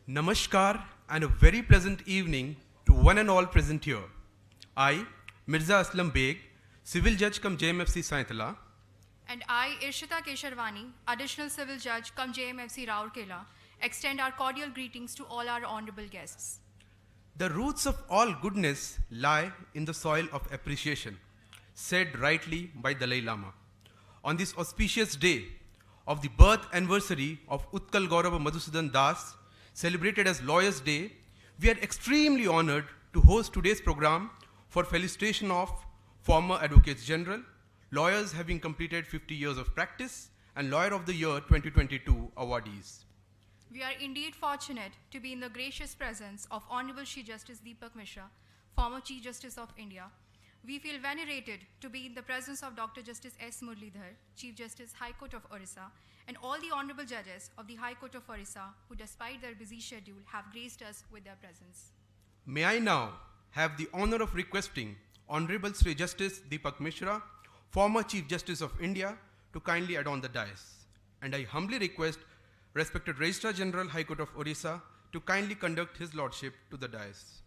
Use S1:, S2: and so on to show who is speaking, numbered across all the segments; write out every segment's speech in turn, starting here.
S1: Namaskar and a very pleasant evening to one and all present here. I, Mirza Aslam Beg, Civil Judge cum JMFC Saintala,
S2: and I, Irshita Kesharwani, Additional Civil Judge cum JMFC Rourkela, extend our cordial greetings to all our honorable guests.
S1: the roots of all goodness lie in the soil of appreciation, said rightly by Dalai Lama. On this auspicious day of the birth anniversary of Utkal Gaurava Madhusudan Das, celebrated as Lawyers' Day, we are extremely honored to host today's program for felicitation of former Advocates General, lawyers having completed 50 years of practice, and Lawyer of the Year 2022 Awardees.
S2: We are indeed fortunate to be in the gracious presence of Honorable Shri Justice Deepak Mishra, former Chief Justice of India. We feel venerated to be in the presence of Dr. Justice S. Muralidhar, Chief Justice, High Court of Orissa, and all the honorable judges of the High Court of Orissa who, despite their busy schedule, have graced us with their presence.
S1: May I now have the honor of requesting Honorable Sri Justice Deepak Mishra, former Chief Justice of India, to kindly adorn the dais. And I humbly request respected Registrar General, High Court of Orissa, to kindly conduct his lordship to the dais.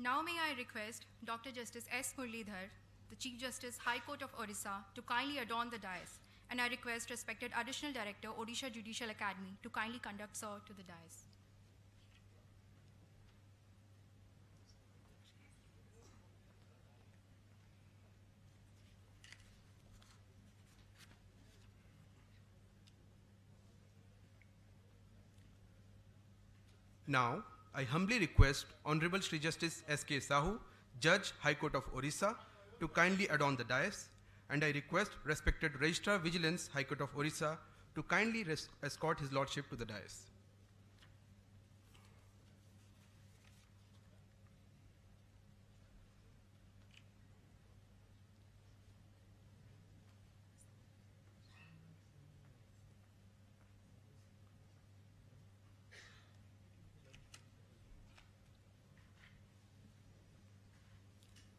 S2: Now may I request Dr. Justice S. Muralidhar, the Chief Justice, High Court of Orissa, to kindly adorn the dais, and I request respected Additional Director, Odisha Judicial Academy, to kindly conduct Sir to the dais.
S1: Now, I humbly request Honorable Shri Justice S.K. Sahu, Judge, High Court of Orissa, to kindly adorn the dais, and I request respected Registrar Vigilance, High Court of Orissa, to kindly escort his lordship to the dais.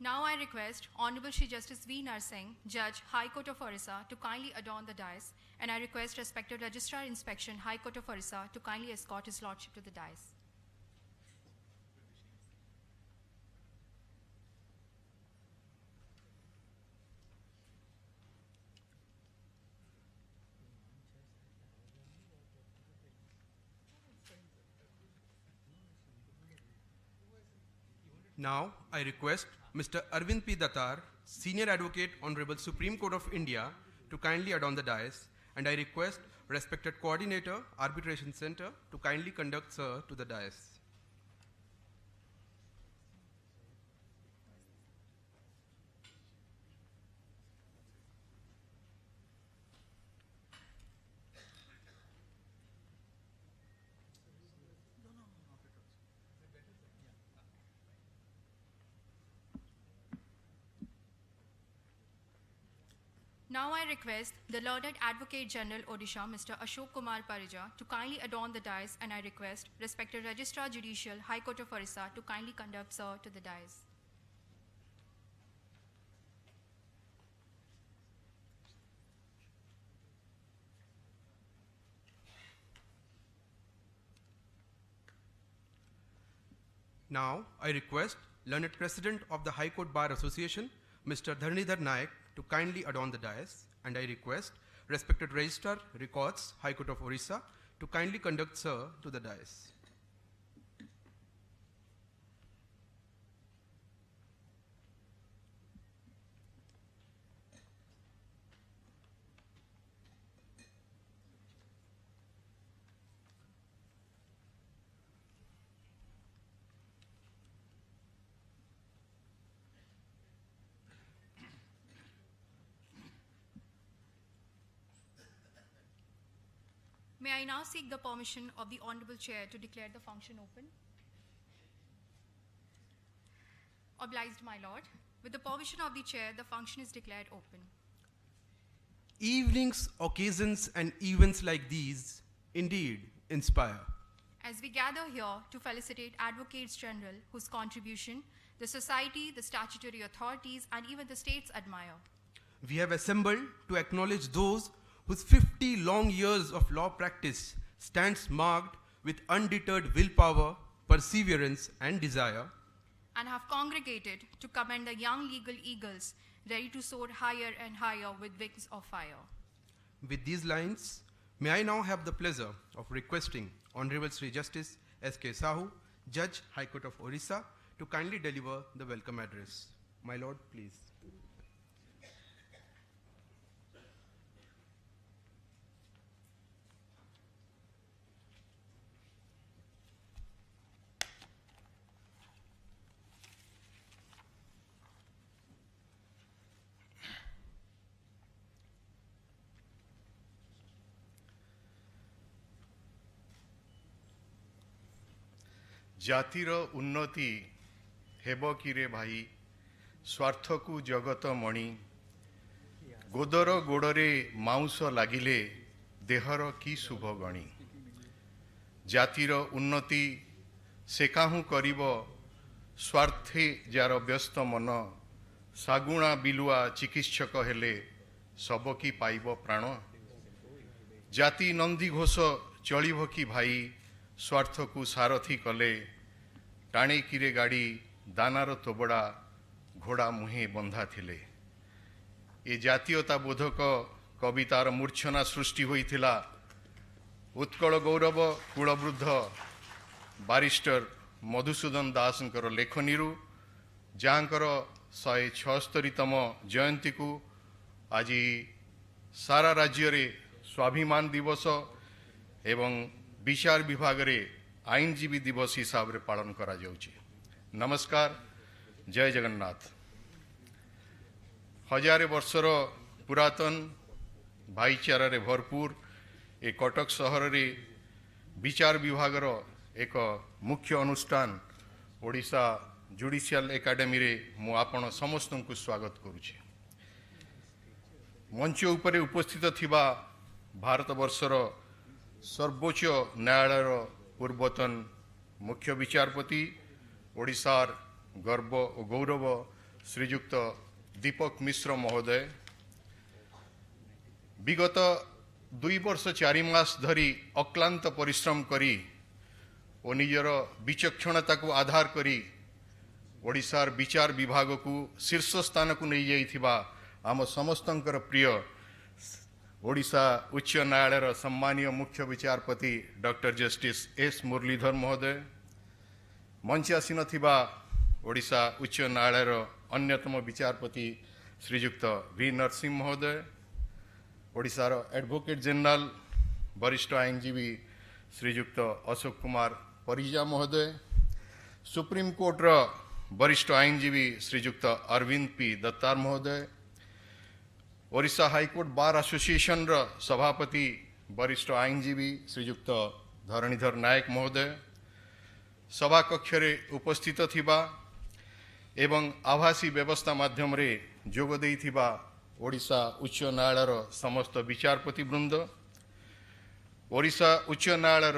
S2: Now I request Honorable Shri Justice V. Narsingh, Judge, High Court of Orissa, to kindly adorn the dais, and I request respected Registrar Inspection, High Court of Orissa, to kindly escort his lordship to the dais.
S1: Now, I request Mr. Arvind P. Datar, Senior Advocate, Honorable Supreme Court of India, to kindly adorn the dais, and I request respected Coordinator, Arbitration Center, to kindly conduct Sir to the dais.
S2: Now I request the Learned Advocate General Odisha, Mr. Ashok Kumar Parija, to kindly adorn the dais, and I request respected Registrar Judicial, High Court of Orissa, to kindly conduct Sir to the dais.
S1: Now, I request Learned President of the High Court Bar Association, Mr. Dharnidhar Naik, to kindly adorn the dais, and I request respected Registrar Records, High Court of Orissa, to kindly conduct Sir to the dais.
S2: May I now seek the permission of the Honorable Chair to declare the function open? Obliged, my lord. With the permission of the chair, the function is declared open.
S1: Evenings, occasions, and events like these indeed inspire.
S2: As we gather here to felicitate Advocates General, whose contribution the society, the statutory authorities, and even the states admire.
S1: We have assembled to acknowledge those whose 50 long years of law practice stands marked with undeterred willpower, perseverance, and desire,
S2: and have congregated to commend the young legal eagles ready to soar higher and higher with wings of fire.
S1: With these lines, may I now have the pleasure of requesting Honorable Sri Justice S.K. Sahu, Judge, High Court of Orissa, to kindly deliver the welcome address. My lord, please.
S3: जातिर उन्नति हेब कि रे भाई स्वार्थ को जगत मणि गोदर गोड़े माउस लागिले देहर की शुभ गणी जातिर उन्नति से काहू करिब स्वार्थे जार व्यस्त मन सागुणा बिलुआ चिकित्सक हेले सब की पाइब प्राण जाति नंदी घोष चलिब कि भाई स्वार्थ को सारथी कले टाणे किरे गाड़ी दानार तोबड़ा घोड़ा मुहे बंधा थिले ए जातीयता बोधक कवितार मूर्छना सृष्टि होइथिला उत्कल गौरव कुलवृद्ध बारिस्टर मधुसूदन दासंकर लेखनीरु जांकर 176तम जयंती को आज सारा राज्य रे स्वाभिमान दिवस एवं विचार विभाग रे आईनजीवी दिवस हिसाब रे पालन करा जाउछि। नमस्कार, जय जगन्नाथ। हजारे वर्षर पुरातन भाईचारा रे भरपूर ए कटक सहर रे विचार विभाग रो एक मुख्य अनुष्ठान ओडिशा जुडिशियल एकाडेमी रे मु आपण समस्त को स्वागत करुछि। मंच उपरे उपस्थित थिबा भारत वर्षर सर्वोच्च न्यायालय पूर्वतन मुख्य विचारपति ओडिशार गर्व और गौरव श्रीयुक्त दीपक मिश्र महोदय विगत 2 वर्ष 4 मास धरी अक्लांत परिश्रम करी और निजर विचक्षणता को आधार करी ओडिशार विचार विभाग को शीर्ष स्थान को नहीं जाइथिबा आम समस्तंकर प्रिय ओडिशा उच्च न्यायालय सम्मानीय मुख्य विचारपति डॉक्टर जस्टिस एस मुरलीधर महोदय मंच आसी नथिबा ओडिशा उच्च न्यायालय अन्यतम विचारपति श्रीयुक्त वी नरसिंह महोदय ओडिशार एडवोकेट जनरल वरिष्ठ आईनजीवी श्रीयुक्त अशोक कुमार परिजा महोदय सुप्रीम कोर्ट वरिष्ठ आईनजीवी श्रीयुक्त अरविंद पी दत्तार महोदय ओडिशा हाईकोर्ट बार एसोसिएशन सभापति वरिष्ठ आईनजीवी श्रीयुक्त धरणीधर नायक महोदय सभा कक्ष रे उपस्थित थिबा एवं आभासी व्यवस्था माध्यम रे जोग देइथिबा ओडिशा उच्च न्यायालय समस्त विचारपति वृंद ओडिशा उच्च न्यायालय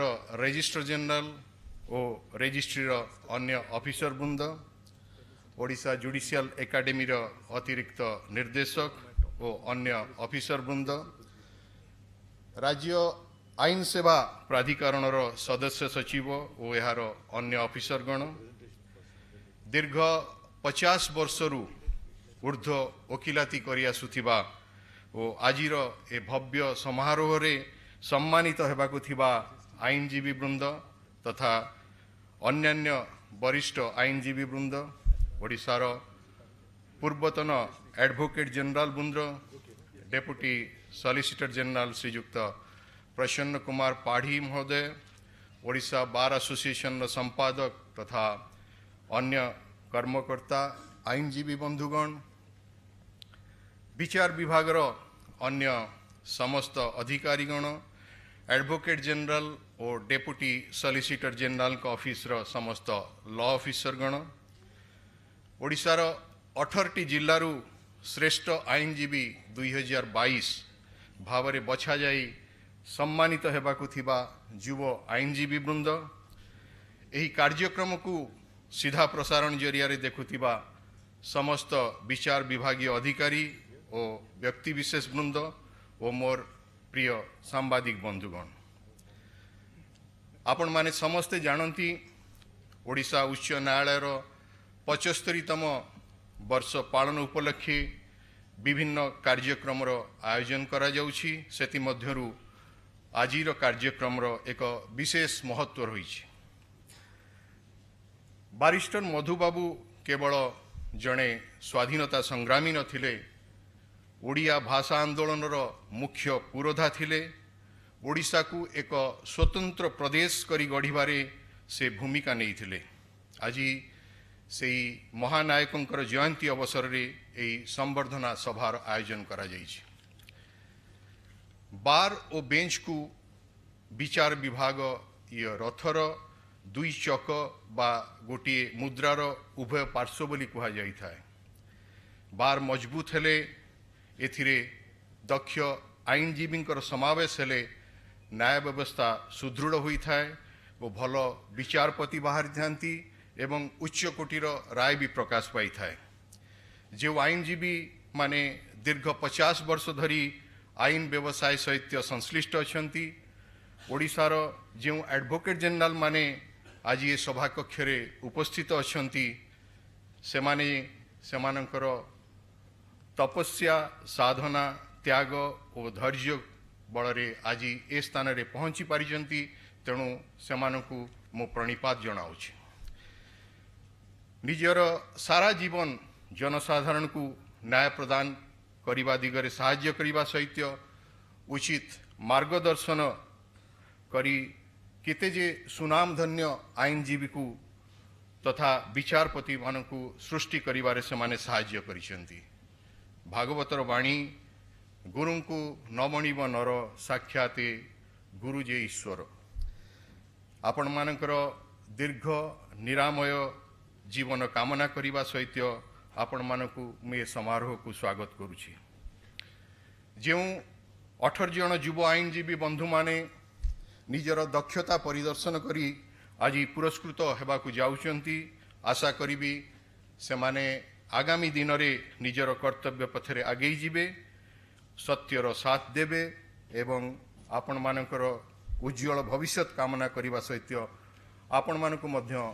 S3: रजिस्ट्रार जनरल और रजिस्ट्री अन्य ऑफिसर वृंद ओडिशा जुडिशियल एकाडेमी अतिरिक्त निर्देशक और अन्य ऑफिसर वृंद राज्य आईन सेवा प्राधिकरण सदस्य सचिव और यार अन्य ऑफिसरगण दीर्घ 50 वर्षरु ऊर्ध्व वकिलाती करि आसुथिबा और आजिर ए भव्य समारोह रे सम्मानित हेबाकु थिबा आईनजीवी वृंद तथा अन्यान्य वरिष्ठ आईनजीवी वृंद ओडिशार पूर्वतन एडवोकेट जनरल वृंद डेपुटी सॉलिसिटर जनरल श्रीयुक्त प्रसन्न कुमार पाढ़ी महोदय ओडिशा बार एसोसिएशन संपादक तथा अन्य कर्मकर्ता आईनजीवी बंधुगण विचार विभाग अन्य समस्त अधिकारीगण एडवोकेट जनरल और डेपुटी सॉलिसिटर जनरल का ऑफिस समस्त लॉ ऑफिसरगण ओडिशार 18टी जिल्लारू श्रेष्ठ आईनजीवी 2022 भावरे बछा जाई सम्मानित हेबाकु थिबा युव आईनजीवी वृंद एही कार्यक्रम को सीधा प्रसारण जरिया देखुथिबा समस्त विचार विभागीय अधिकारी और व्यक्तिविशेष वृंद और मोर प्रिय सांबादिक बंधुगण, आपण माने समस्ते जानती ओडिशा उच्च न्यायालयर 75तम वर्ष पालन उपलक्षे विभिन्न कार्यक्रम आयोजन करा जाउछि। सेति मध्यरु आजिर कार्यक्रम एक विशेष महत्व रही। बारिस्टर मधुबाबू केवल जड़े स्वाधीनता संग्रामी नथिले, ओडिया भाषा आंदोलन मुख्य पुरोधा थिले। ओडिशा को एक स्वतंत्र प्रदेश करी गढ़िबारे से भूमिका नहीं थिले। आज से महानायकंकर जयंती अवसर रे एही संवर्धना सभार आयोजन करा जाइछि। बार और बेंच को विचार विभाग ये रथर दुई चक बा गोटे मुद्रार उभय पार्श्व बोली कहा जाई थाए। बार मजबूत हेले एथिरे दक्ष आईनजीवींकर समावेश हेले न्याय व्यवस्था सुदृढ़ होई थाए वो भल विचारपति बाहर थांती एवं उच्च कोटीर राय भी प्रकाश पाई थाए। जो आईनजीवी माने दीर्घ 50 वर्ष धरी आईन व्यवसाय सहित संश्लिष्ट अछंती, ओडिशार जो एडवोकेट जनरल माने आज ये सभा कक्ष रे उपस्थित अछंती, सेमाने सेमानंकर तपस्या साधना त्याग और धैर्य बलरे आज ए स्थान रे पहुंची पारिजंती। तेणु सेमानंकु मो प्रणिपात जनाउछि। निजर सारा जीवन जनसाधारण को न्याय प्रदान करिबा दिगरे साहाय्य करिबा सहित उचित मार्गदर्शन करी केते जे सुनामधन्य आईनजीवी को तथा विचारपति मानकु सृष्टि करिबारे सेमाने साहाय्य करिसेंती। भागवतर वाणी गुरु को न मणिब नर साक्षाते गुरु जे ईश्वर। आपण मानकर दीर्घ निरामय जीवन कामना करिबा सहित आपण मानकु मैं समारोह को स्वागत करुछि। जो 18 जन युव आईनजीवी बंधु माने निजर दक्षता परिदर्शन करी आज पुरस्कृत हेबाकु जाउचंती। आशा करिबी से माने आगामी दिन रे निजर कर्तव्य पथरे आगे जिबे, सत्यर साथ देबे एवं आपण मानकर उज्जवल भविष्य कामना करिबा सहित आपण मानकु मध्य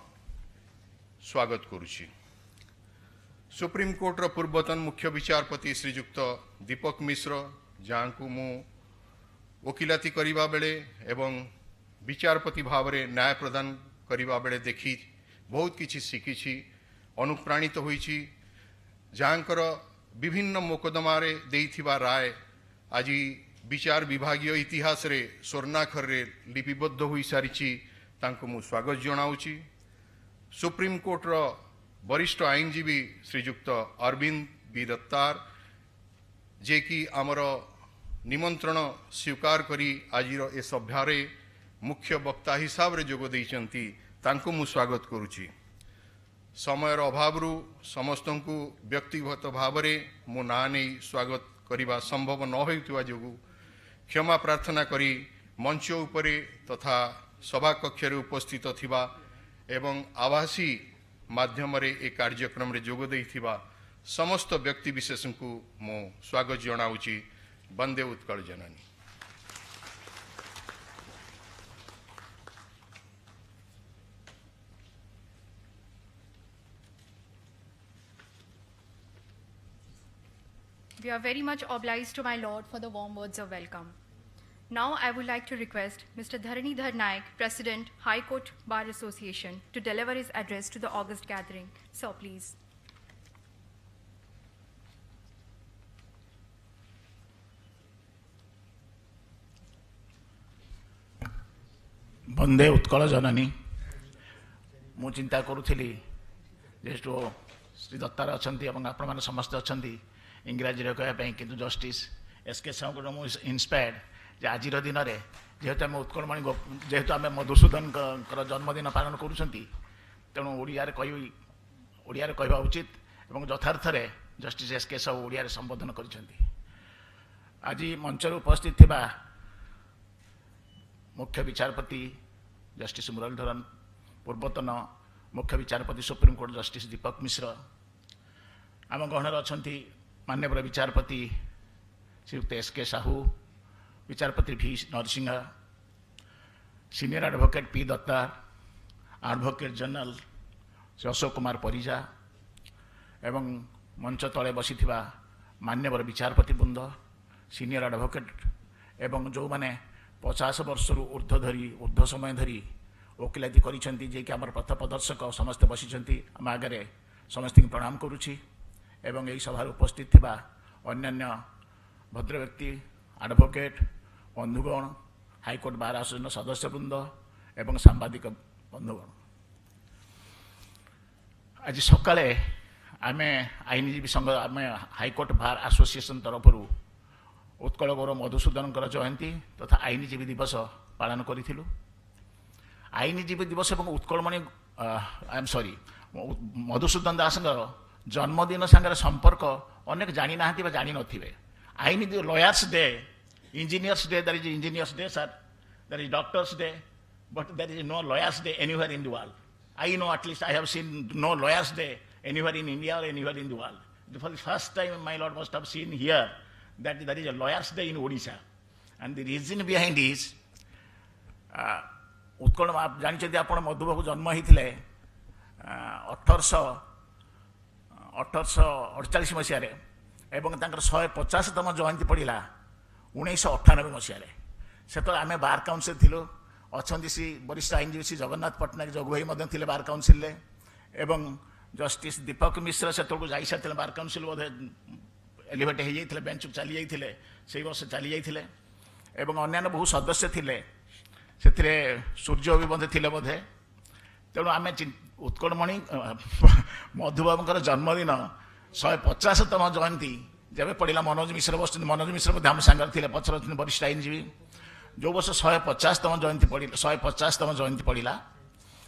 S3: स्वागत करुछि। सुप्रीम कोर्टर पूर्वतन मुख्य विचारपति श्रीजुक्त दीपक मिश्र, जहाँ को मु वकिलाती करिबा बेले एवं विचारपति भावरे न्याय प्रदान करिबा बेले देखी बहुत किछि शिखिछि, अनुप्राणित होइछि। जहाँकर विभिन्न मोकदमारे देइथिबा राय आज विचार विभागीय इतिहास रे स्वर्णाक्षर रे लिपिबद्ध होई सारिछि, तांको मु स्वागत जनाउछि। सुप्रीम कोर्टर वरिष्ठ आईनजीवी श्रीजुक्त अरविंद बी दत्तार, जे कि आमर निमंत्रण स्वीकार करी आजिर ए सभ्यारे मुख्य वक्ता हिसाब रे जोग दैचंती, तांको मु स्वागत करुछि। समयर अभावरु समस्तंकु व्यक्तिगत भावरे मो ना नहीं स्वागत करिबा संभव न होइतुवा जोगु क्षमा प्रार्थना करी मंच उपरे तथा सभा कक्ष रे उपस्थित थिबा एवं आभासी माध्यम रे ए कार्यक्रम रे जोग दैथिबा समस्त व्यक्ति विशेष को मो स्वागत जनाउछि। वंदे उत्कल जननी।
S2: We are very much obliged to my Lord for the warm words of welcome. Now I would like to request Mr. Dharanidhar Naik, President, High Court Bar Association, to deliver his address to the August gathering. Sir, please.
S4: वंदे उत्कल जननी। मु चिंता करुली जेहेतु श्री दत्तार अच्छा आपण मैंने समस्त अच्छा इंग्राजी कहवाई कि justice SK Sahu को इन्स्पायर्ड जे आज दिन में जेहेतु आम उत्कलमणि जेहेतु आम मधुसूदन जन्मदिन पालन करूँ तेणु ओडिया कह ओडिया कहवा उचित एवं यथार्थरे जस्टिस एस के साहू ओडिया संबोधन करिसेंती। आज मंच उपस्थित थिबा मुख्य विचारपति जस्टिस मुरलीधरन, पूर्वतन मुख्य विचारपति सुप्रीम कोर्ट जस्टिस दीपक मिश्र, आम गहणर अछंती माननीय विचारपति श्रीयुक्त एस के साहू, विचारपति भी Narasimha, senior advocate P Datta, advocate general Shri Ashok Kumar Parija एवं मंच तले बसी मान्यवर विचारपति वृंद, सीनियर एडवोकेट एवं जो माने 50 वर्ष ऊर्ध्व धरी ऊर्ध्व समय धरी वकिलाती करिसेंती, जे कि आमर पथ प्रदर्शक समस्त बसिसेंती, आम आगे समस्त प्रणाम करुछि एवं यही सभा उपस्थित थिबा अन्यान्य भद्र व्यक्ति, एडवोकेट बंधुगण, हाईकोर्ट बार एसोसिएशन सदस्य वृंद एवं सांबादिक बंधुगण, आज सकाळे आमे आईनजीवी संघ आमे हाईकोर्ट बार एसोसिएशन तरफ उत्कल गौरव मधुसूदन जयंती तथा आईनजीवी दिवस पालन करूँ। आईनजीवी दिवस और Utkalmani I am sorry Madhusudan Das जन्मदिन सांगे संपर्क अनेक जानी ना जानी नथिबे। आईन lawyers day, engineers day, that is engineers day sir, that is doctors day, but that is no lawyers day anywhere in the world. I know, at least I have seen no lawyers day anywhere in India or anywhere in the world. For the first time my lord must have seen here that there is a lawyers day in Odisha, and the reason behind is Utkal आप जानते आप मधुबाबू जन्म होते 1848 मसीह एवं 150तम जयंती पड़ा 1998 मसीह। से आम bar council थिलु, अच्छा श्री वरिष्ठ आईनजीवी श्री जगन्नाथ पट्टनायक जगु भाई थे बार काउंसिल एवं जस्टिस दीपक मिश्र से जाई सारी बार काउंसिल बोधे एलिवेट हो जाते बेंच चली जाते से वर्ष चली जाते एवं अन्य बहु सदस्य थे से सूर्य भी बोधे थे बोधे। तेणु आम उत्कलमणि मधुबाबूर जन्मदिन 150तम जयंती जब पड़ा मनोज मिश्र बस, मनोज मिश्र आम सांगे थे पचर वरिष्ठ आईनजीवी, जो वर्ष 150तम जयंती पड़ा 150तम जयंती पड़ा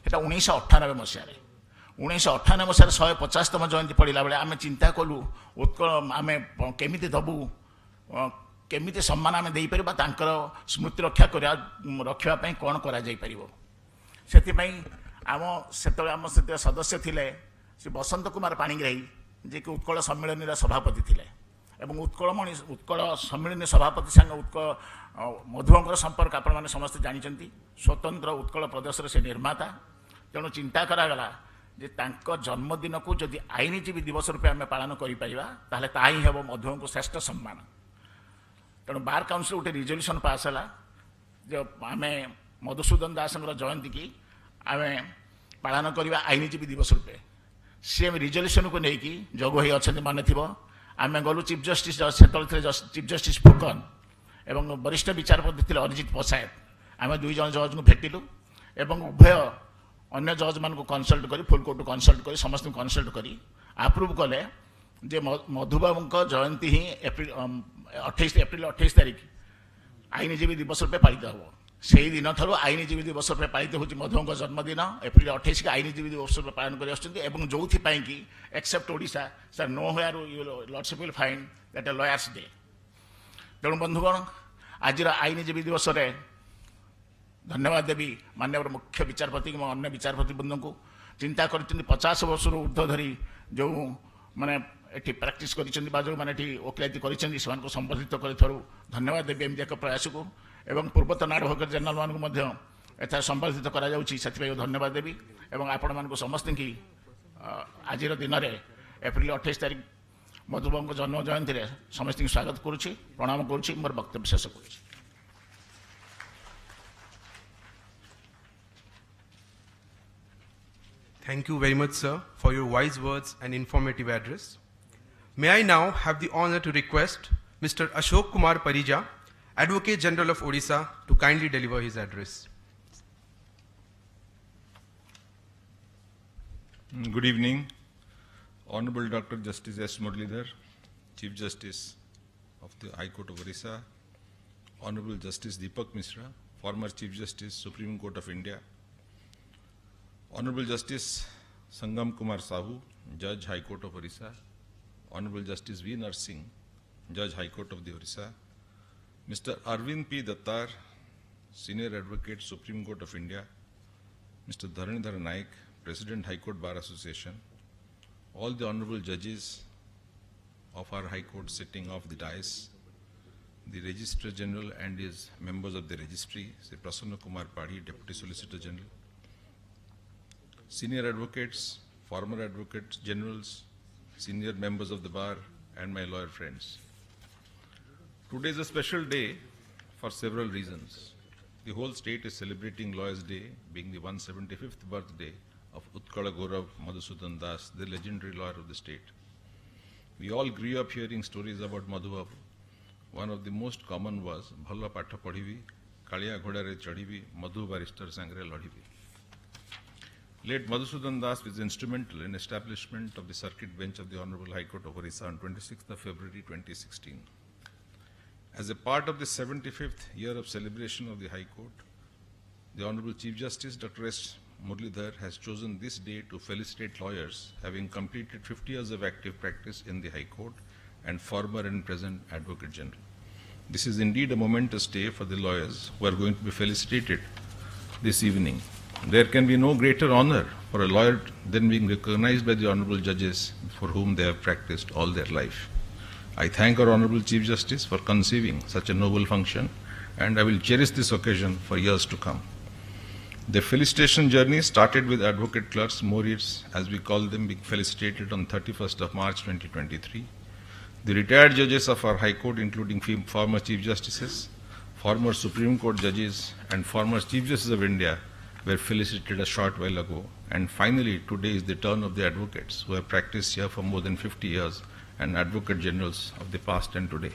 S4: सेटा 1998 मसीह। 1998 मसीह 150तम जयंती पड़ा बेले आम चिंता कलु उत्कल आम केमी दबू केमी सम्मान आम दे पार स्मृति रक्षा रखापी कौन कर आम से सदस्य थे श्री बसंत कुमार पाणिग्राही, जे कि उत्कल सम्मिलन सभापति थे एवं उत्कल सम्मिलन सभापति संग उत्कल मधुबाबूर संपर्क आपण मैंने समस्त जानते। स्वतंत्र उत्कल प्रदेश से निर्माता, तेणु चिंता करागला जे तांको जन्मदिन को जदि आईनजीवी दिवस रूपे आम पालन करें ताही हे मधुबाबू को श्रेष्ठ सम्मान। तेणु बार काउंसिल गोटे रिजोल्यूशन पास है जो आम मधुसूदन दास जयंती की आम पालन करवा आईनजीवी दिवस रूपे। सी रिजोल्यूशन को लेकिन जगु भाई अच्छा मन थी आम गलु chief justice chief justice Phukan एवं वरिष्ठ विचारपति थे अरिजित पसायत, आम दुई जन जज को भेटिलु एवं उभय अन्य जज मान को कनसल्ट करी फुल कोर्ट कनसल्ट करी समस्त कनसल्ट करी आप्रूव कले जे मधुबाबू जयंती ही एप्रिल 28 तारिख आईनजीवी दिवस रूपे पालित हम। से दिन ठार आईनजीवी दिवस रूपे पालित हो मधुबाबू जन्मदिन एप्रिल 28 के आईनजीवी दिवस रूपे पालन कर जो कि except Odisha sir nowhere lordship will find that a lawyer's day. तेणु बंधुगण आज आईनजीवी दिवस रे धन्यवाद देवी माननीय मुख्य विचारपति अन्य विचारपति बृंद को चिंता कर 50 वर्ष ऊर्ध्व धरी जो माने एटी प्रैक्टिस कर जो मैंने वकिलाती कर संबोधित कर धन्यवाद देवी एमती एक प्रयास को एवं पूर्वतन एडवोकेट जनरल मान संबोधित कर धन्यवाद देवी एवं आपण मान समस्त की आज दिन में एप्रिल 28 तारिख मधुबाबू जन्म जयंती में समस्त स्वागत करुच्ची प्रणाम करुच्ची मोर वक्तव्य शेष करुच्ची।
S1: Thank you very much, sir, for your wise words and informative address. May I now have the honor to request Mr. Ashok Kumar Parija, Advocate General of Odisha, to kindly deliver his address.
S5: Good evening, Honorable Dr. Justice S. Muralidhar, Chief Justice of the High Court of Orissa, Honorable Justice Deepak Mishra, former Chief Justice, Supreme Court of India, Honorable Justice Sangam Kumar Sahu, Judge, High Court of Orissa, Honorable Justice V. Narsingh, Judge, High Court of the Orissa, Mr. Arvind P. Dattar, Senior Advocate, Supreme Court of India, Mr. Dharanidhar Naik, President, High Court Bar Association, all the Honorable Judges of our High Court sitting off the dais, the Registrar General and his members of the registry, Sri Prasanna Kumar Padhi, Deputy Solicitor General, senior advocates, former advocates generals, senior members of the bar, and my lawyer friends. Today is a special day for several reasons. The whole state is celebrating Lawyers' Day, being the 175th birthday of Utkala Gaurav Madhusudan Das, the legendary lawyer of the state. We all grew up hearing stories about Madhu Babu. One of the most common was Bhalla Patha Padhivi, Kaliya Ghodare Chadivi, Madhu Barrister Sangre Ladhivi. Late Madhusudan Das was instrumental in establishment of the circuit bench of the Honorable High Court of Orissa on 26th of February 2016. As a part of the 75th year of celebration of the High Court, the Honorable Chief Justice Dr. S. Muralidhar has chosen this day to felicitate lawyers having completed 50 years of active practice in the High Court and former and present Advocate General. This is indeed a momentous day for the lawyers who are going to be felicitated this evening. There can be no greater honor for a lawyer than being recognized by the Honorable Judges for whom they have practiced all their life. I thank our Honorable Chief Justice for conceiving such a noble function, and I will cherish this occasion for years to come. The felicitation journey started with advocate clerks, Moritz, as we call them, being felicitated on 31st of March 2023. The retired judges of our High Court, including former Chief Justices, former Supreme Court judges, and former Chief Justices of India, were felicitated a short while ago. And finally, today is the turn of the advocates who have practiced here for more than 50 years and advocate generals of the past and today.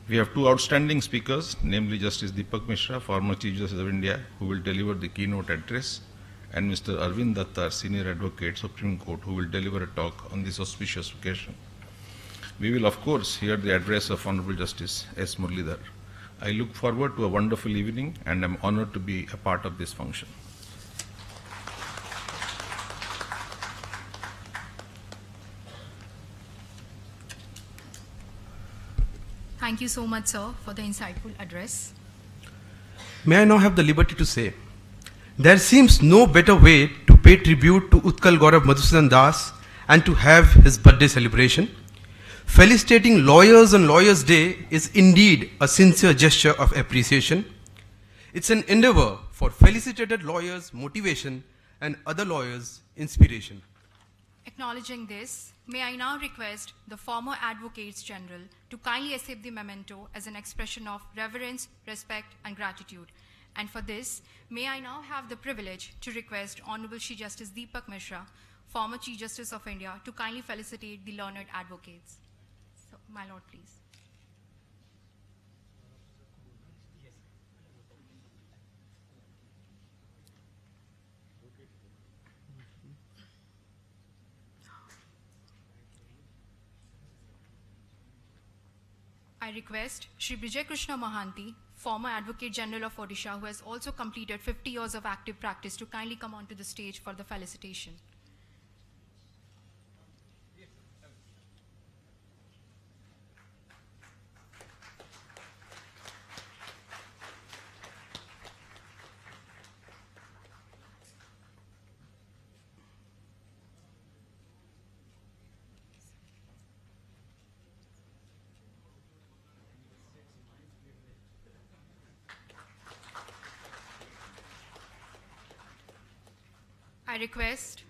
S5: We have two outstanding speakers, namely Justice Deepak Mishra, former Chief Justice of India, who will deliver the keynote address, and Mr. Arvind Dattar, Senior Advocate, Supreme Court, who will deliver a talk on this auspicious occasion. We will, of course, hear the address of Honorable Justice S. Muralidhar. I look forward to a wonderful evening and am honored to be a part of this function.
S2: Thank you so much, sir, for the insightful address.
S1: May I now have the liberty to say, there seems no better way to pay tribute to Utkal Gaurav Madhusudan Das and to have his birthday celebration. Felicitating lawyers on Lawyers' Day is indeed a sincere gesture of appreciation. It's an endeavor for felicitated lawyers' motivation and other lawyers' inspiration.
S2: Acknowledging this, may I now request the former Advocates General to kindly accept the memento as an expression of reverence, respect, and gratitude. And for this, may I now have the privilege to request Honorable Chief Justice Deepak Mishra, former Chief Justice of India, to kindly felicitate the learned advocates. So, my lord, please. I request Shri Vijay Krishna Mahanti, former Advocate General of Odisha, who has also completed 50 years of active practice, to kindly come onto the stage for the felicitation. I request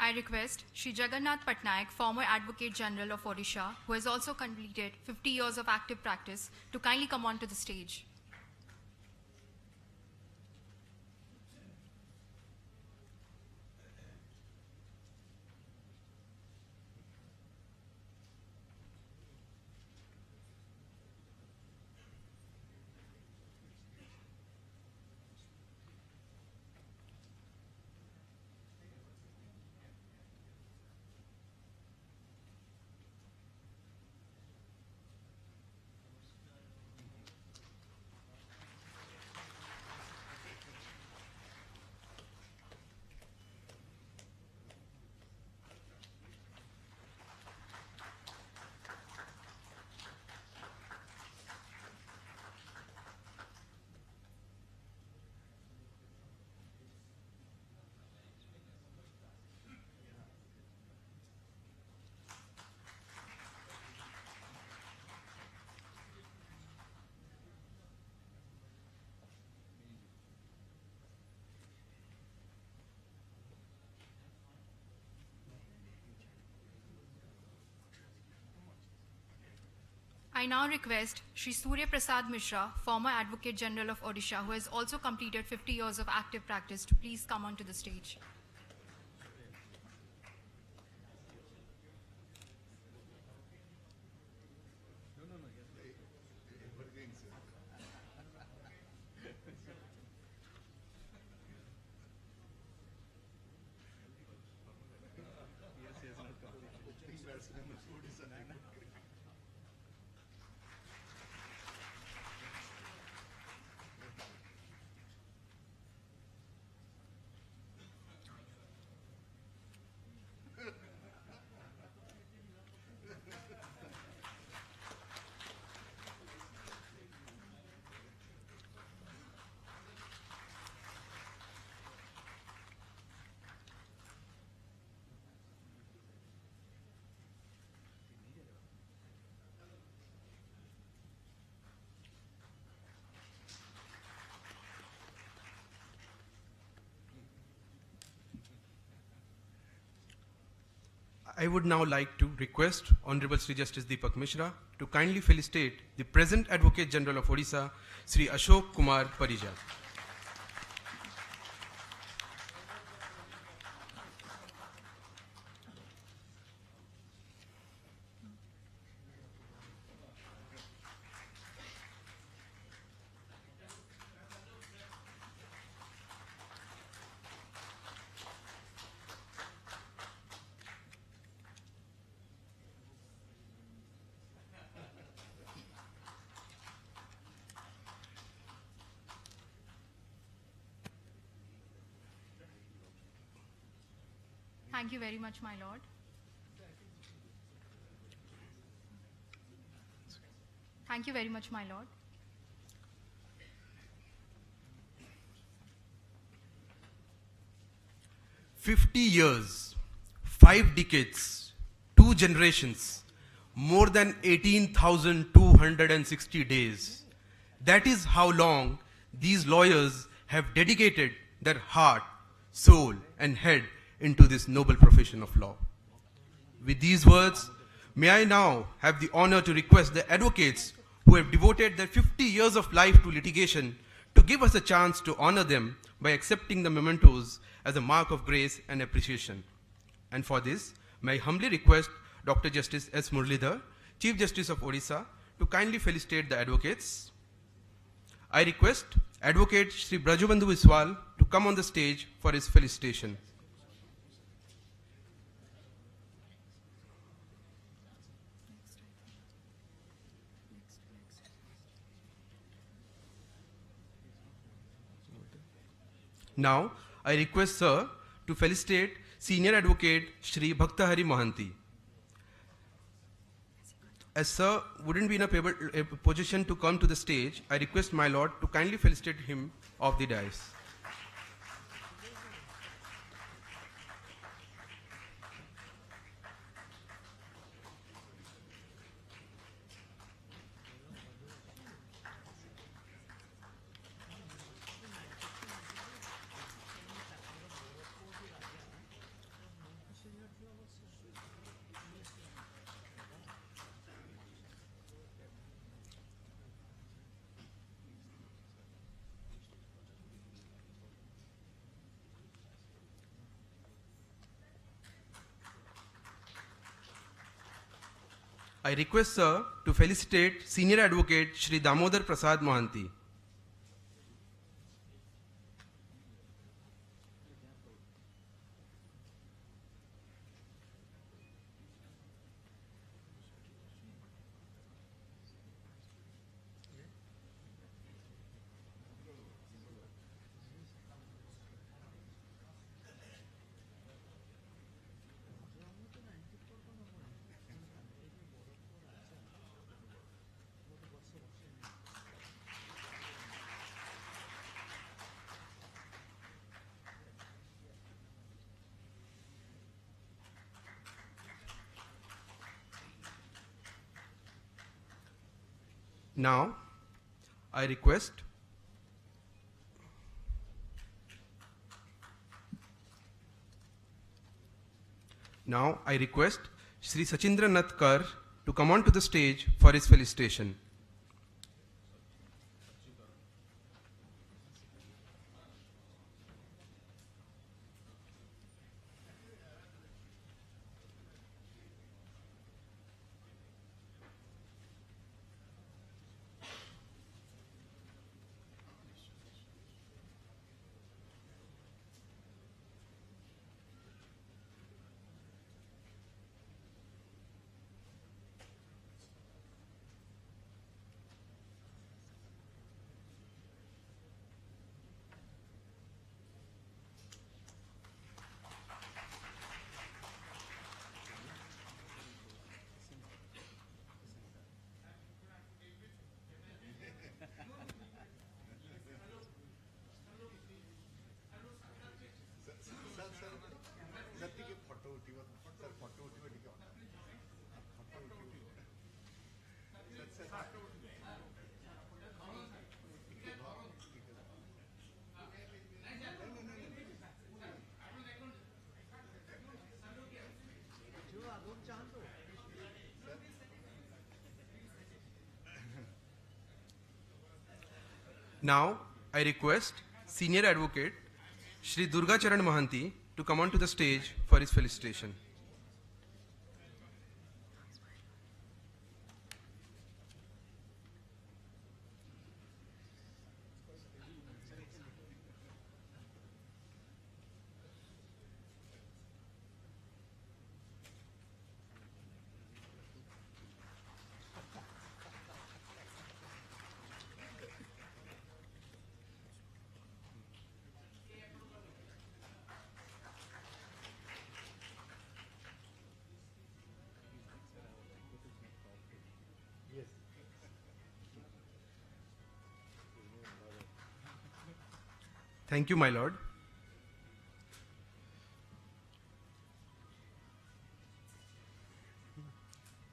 S2: I request Shri Jagannath Patnaik, former Advocate General of Odisha, who has also completed 50 years of active practice, to kindly come onto the stage. I now request Shri Surya Prasad Mishra, former Advocate General of Odisha, who has also completed 50 years of active practice, to please come onto the stage.
S1: I would now like to request Honorable Sri Justice Deepak Mishra to kindly felicitate the present Advocate General of Odisha, Sri Ashok Kumar Parija.
S2: Thank you very much, my lord. Thank you very much, my lord.
S1: "50 years, 5 decades, 2 generations, more than 18,260 days. That is how long these lawyers have dedicated their heart, soul, and head into this noble profession of law. With these words, may I now have the honor to request the advocates who have devoted their 50 years of life to litigation to give us a chance to honor them by accepting the mementos as a mark of grace and appreciation. And for this, may I humbly request Dr. Justice S. Muralidhar, Chief Justice of Odisha, to kindly felicitate the advocates. I request Advocate Sri Brajabandhu Viswal to come on the stage for his felicitation. Now, I request Sir to felicitate Senior Advocate Shri Bhaktahari Mohanty. As Sir wouldn't be in a position to come to the stage, I request my Lord to kindly felicitate him off the dais. I request Sir to felicitate Senior Advocate Shri Damodar Prasad Mohanty. Now, I request Shri Sachindra Nath Kar to come onto the stage for his felicitation. Now, I request Senior Advocate Shri Durga Charan Mohanty to come onto the stage for his felicitation. Thank you, my lord.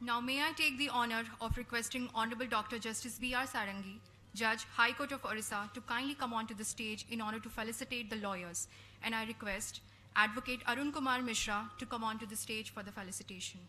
S2: Now may I take the honor of requesting Honorable Dr. Justice B.R. Sarangi, Judge, High Court of Orissa, to kindly come onto the stage in order to felicitate the lawyers. And I request Advocate Arun Kumar Mishra to come onto the stage for the felicitation.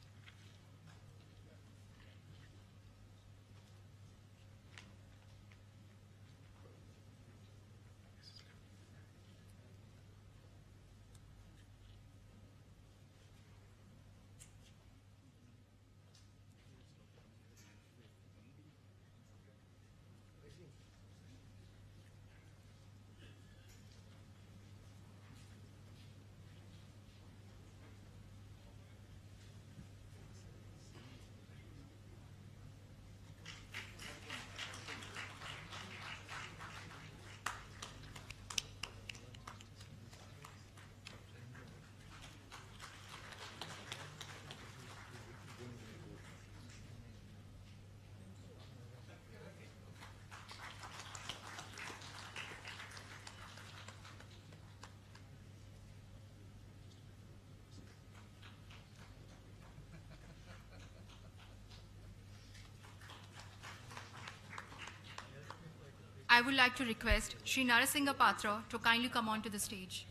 S2: I would like to request Shri Narasingha Patra to kindly come onto the stage.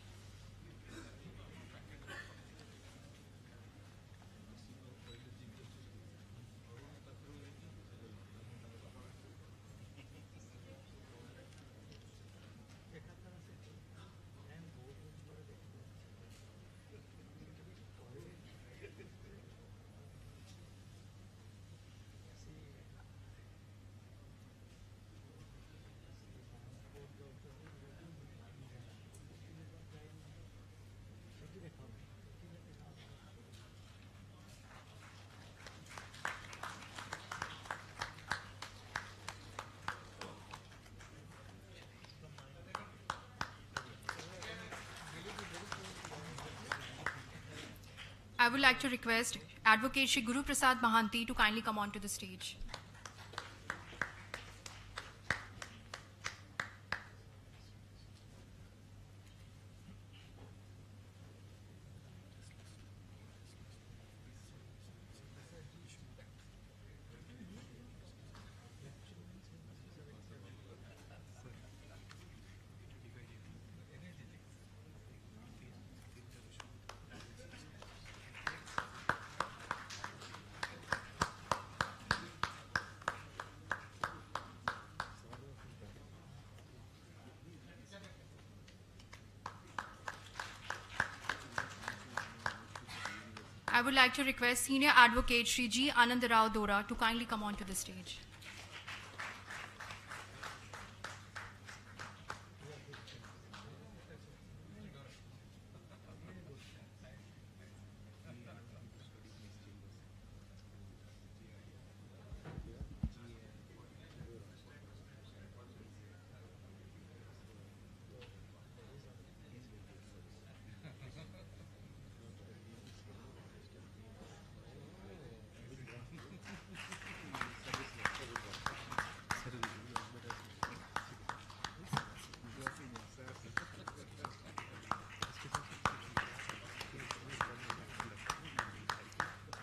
S2: I would like to request Advocate Shri Guru Prasad Mahanti to kindly come on to the stage. I would like to request Senior Advocate Shri G. Anandarao Dora to kindly come on to the stage.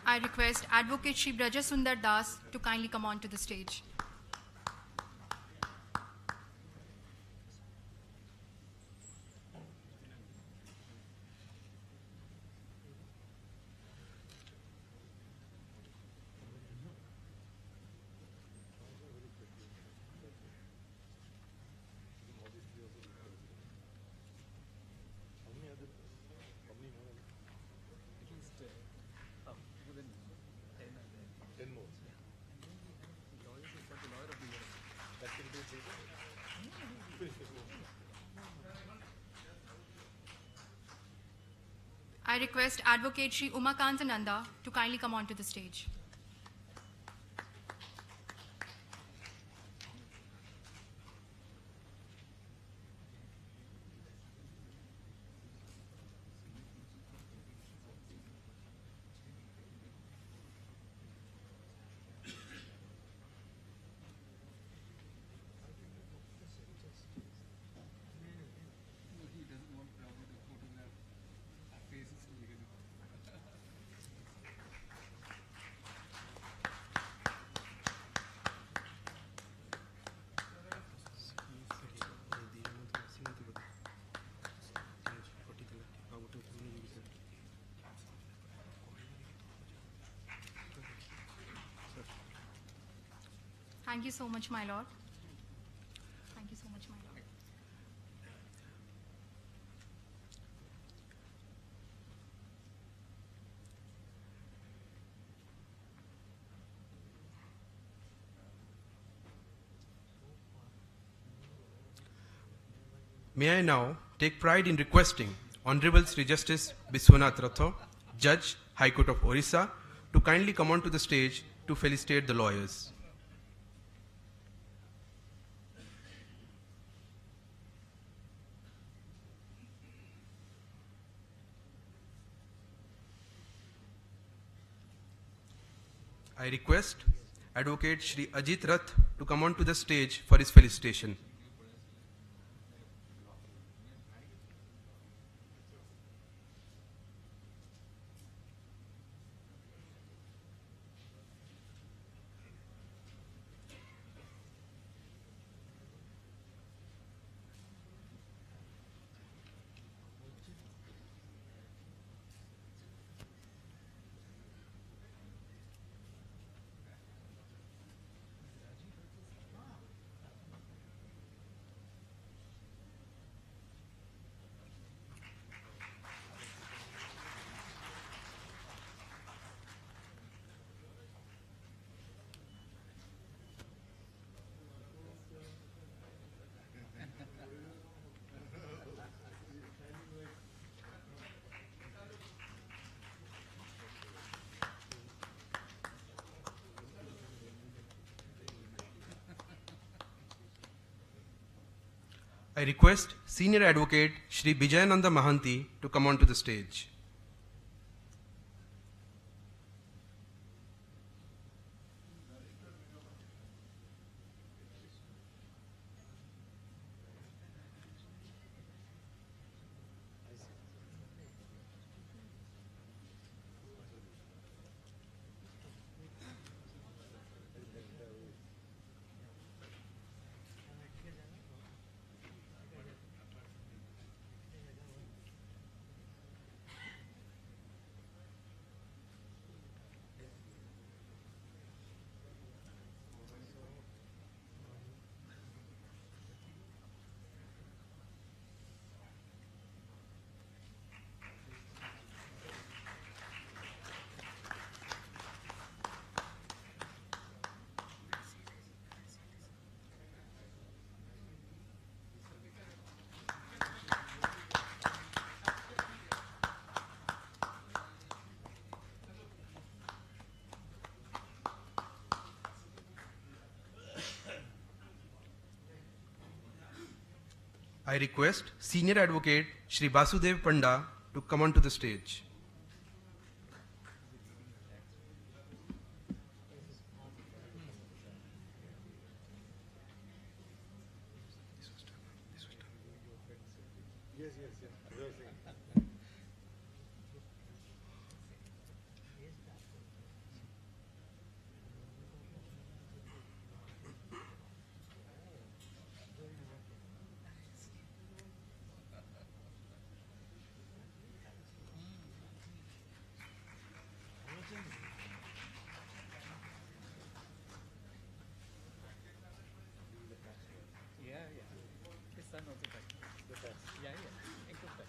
S2: I request Advocate Shri Braja Sundar Das to kindly come on to the stage. I request Advocate Shri Umakanta Nanda to kindly come on to the stage. Thank you so much, my lord. Thank you so much, my lord.
S1: May I now take pride in requesting Honorable Sri Justice Biswanath Ratho, Judge, High Court of Orissa, to kindly come onto the stage to felicitate the lawyers. I request Advocate Shri Ajit Rath to come onto the stage for his felicitation. I request Senior Advocate Shri Bijayananda Mahanti to come onto the stage. I request Senior Advocate Shri Basudev Panda to come onto the stage.
S6: His son also tax. The tax. Yeah, income tax.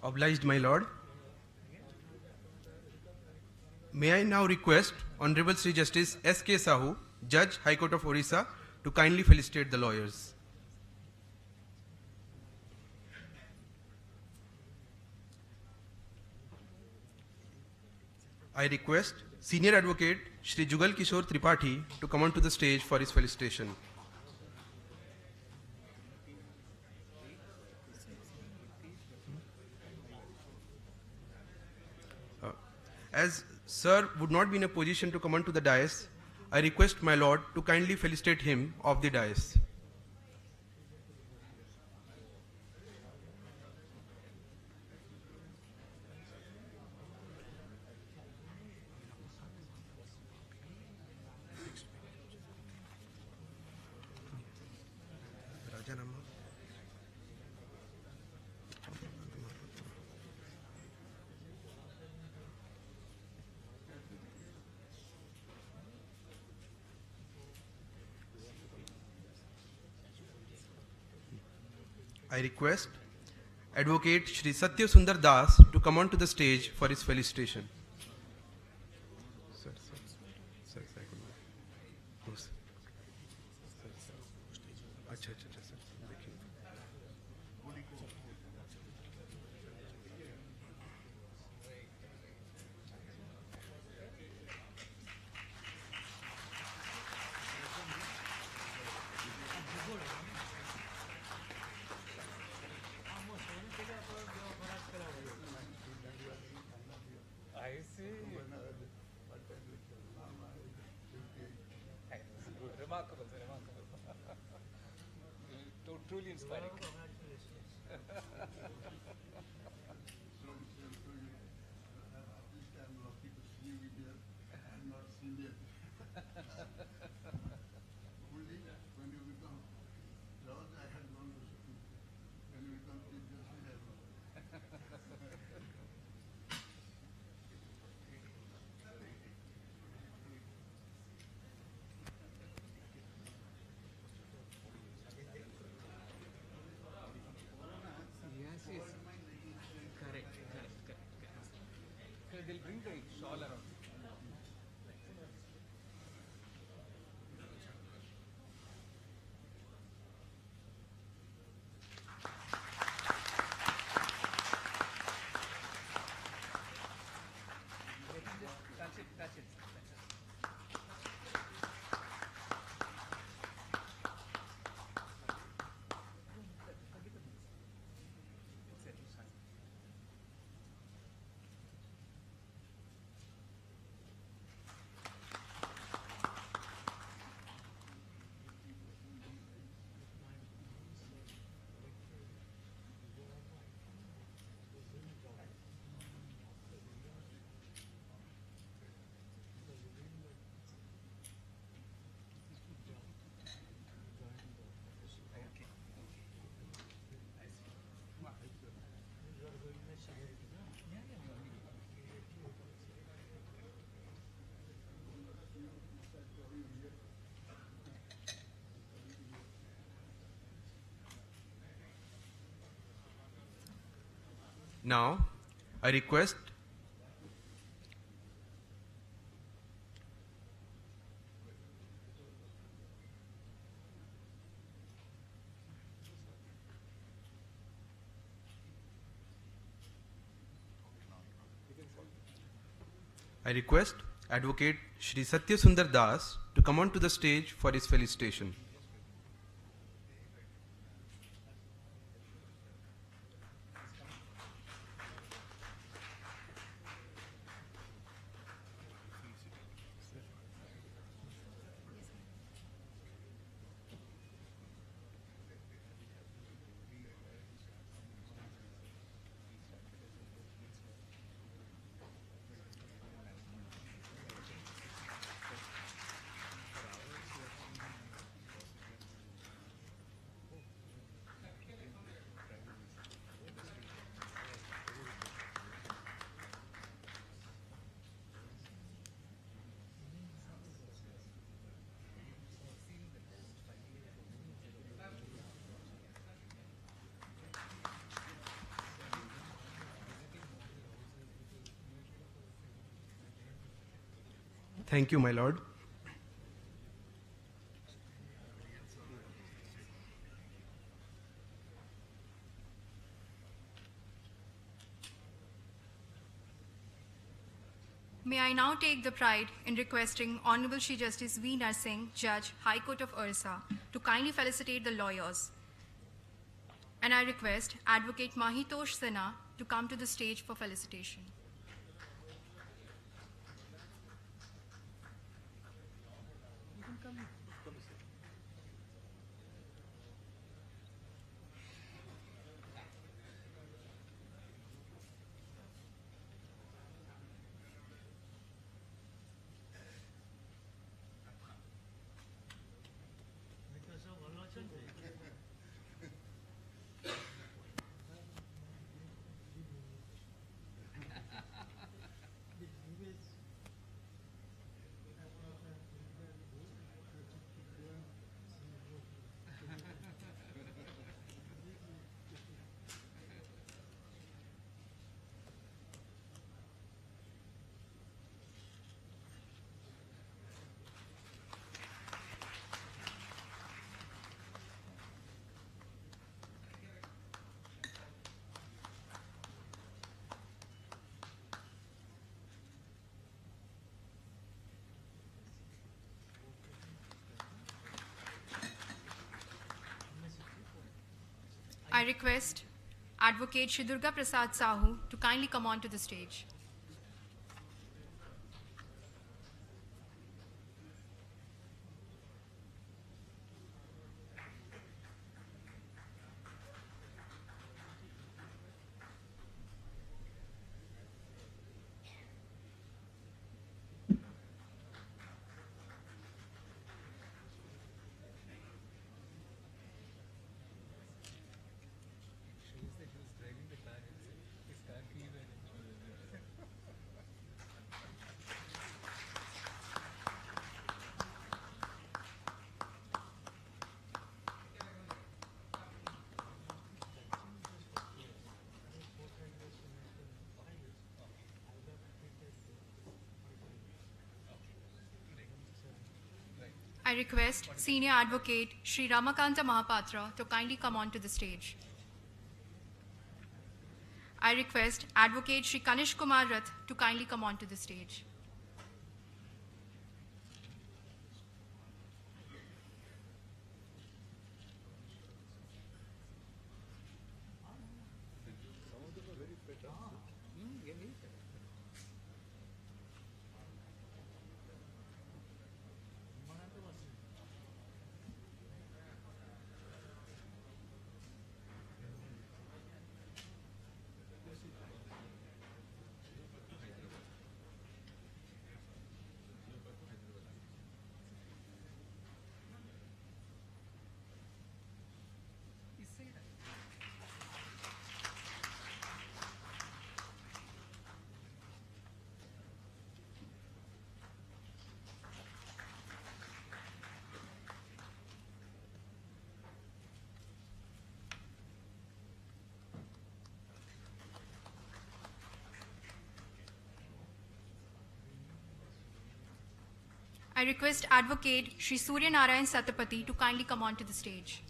S1: Obliged, my lord. May I now request Honorable Sri Justice S.K. Sahu, Judge, High Court of Orissa, to kindly felicitate the lawyers. I request Senior Advocate Shri Jugal Kishore Tripathi to come onto the stage for his felicitation. As Sir would not be in a position to come onto the dais, I request my lord to kindly felicitate him off the dais. I request Advocate Shri Satya Sundar Das to come onto the stage for his felicitation.
S6: I see. Remarkable, remarkable. Truly inspiring. Yes. Correct. So they'll bring the shawl around. Touch it.
S1: Now, I request I request Advocate Shri Satya Sundar Das to come onto the stage for his felicitation. Thank you, my lord.
S2: May I now take the pride in requesting Honorable Shri Justice V. Narsingh, Judge, High Court of Orissa, to kindly felicitate the lawyers. And I request Advocate Mahitosh Sinha to come to the stage for felicitation. I request Advocate Shri Durga Prasad Sahu to kindly come on to the stage. I request Senior Advocate Shri Ramakanta Mahapatra to kindly come on to the stage. I request Advocate Shri Kanish Kumar Rath to kindly come on to the stage. I request Advocate Shri Surya Narayan Satapathy to kindly come on to the stage.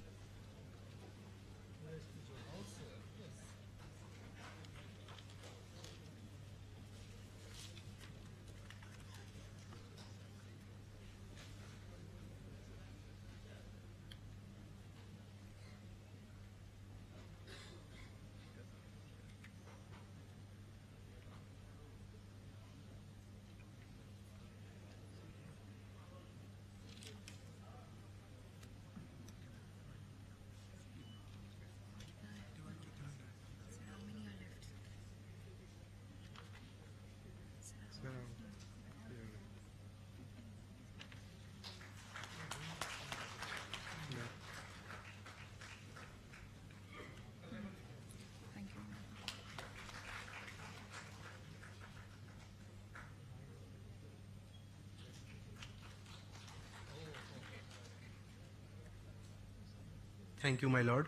S1: Thank you, my lord.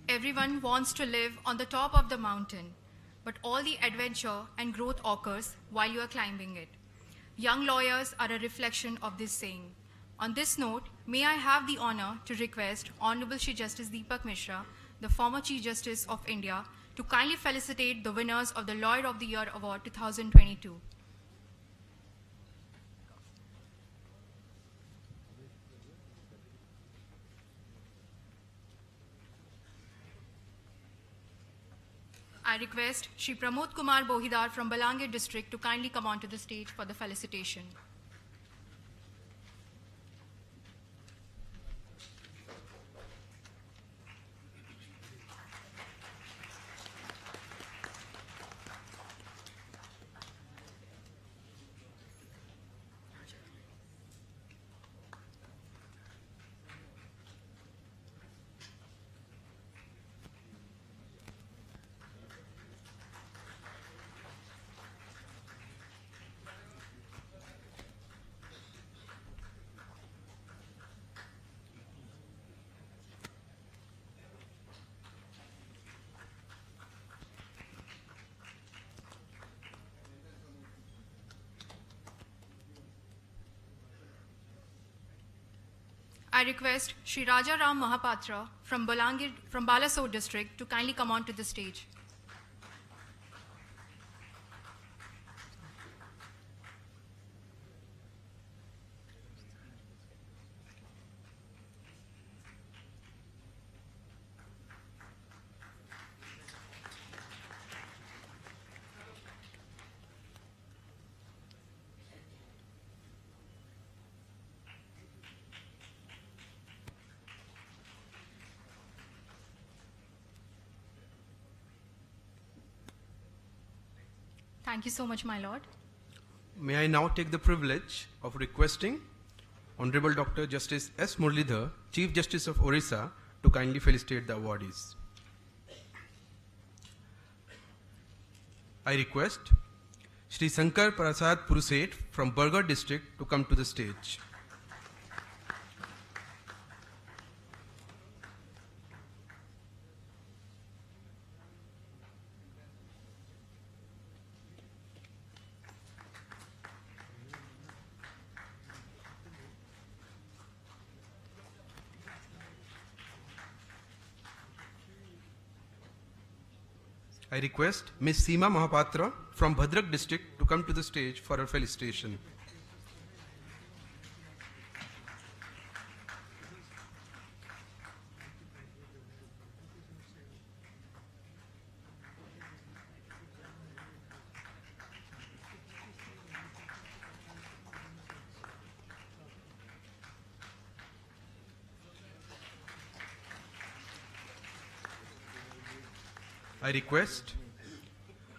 S2: Everyone wants to live on the top of the mountain, but all the adventure and growth occurs while you are climbing it. Young lawyers are a reflection of this saying. On this note, may I have the honor to request Honorable Shri Justice Deepak Mishra, the former Chief Justice of India, to kindly felicitate the winners of the Lawyer of the Year Award 2022. I request Shri Pramod Kumar Bohidar from Balangir district to kindly come onto the stage for the felicitation. I request Shri Raja Ram Mahapatra from Balasore district to kindly come onto the stage. Thank you so much, my lord.
S1: May I now take the privilege of requesting Honorable Dr. Justice S. Muralidhar, Chief Justice of Orissa, to kindly felicitate the awardees. I request Shri Sankar Prasad Puruset from Bargarh district to come to the stage. I request Ms. Seema Mahapatra from Bhadrak district to come to the stage for her felicitation. I request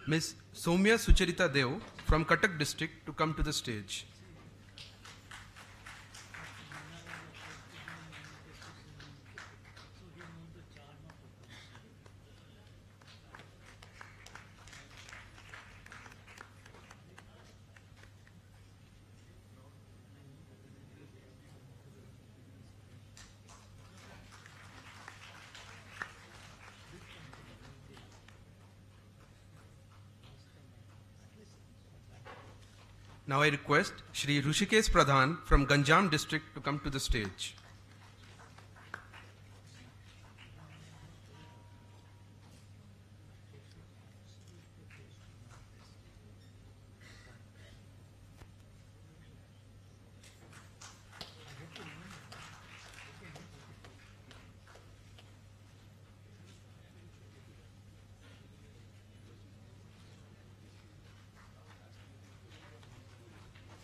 S1: Ms. Soumya Sucharita Deo from Cuttack district to come to the stage. Now I request Shri Rushikesh Pradhan from Ganjam district to come to the stage.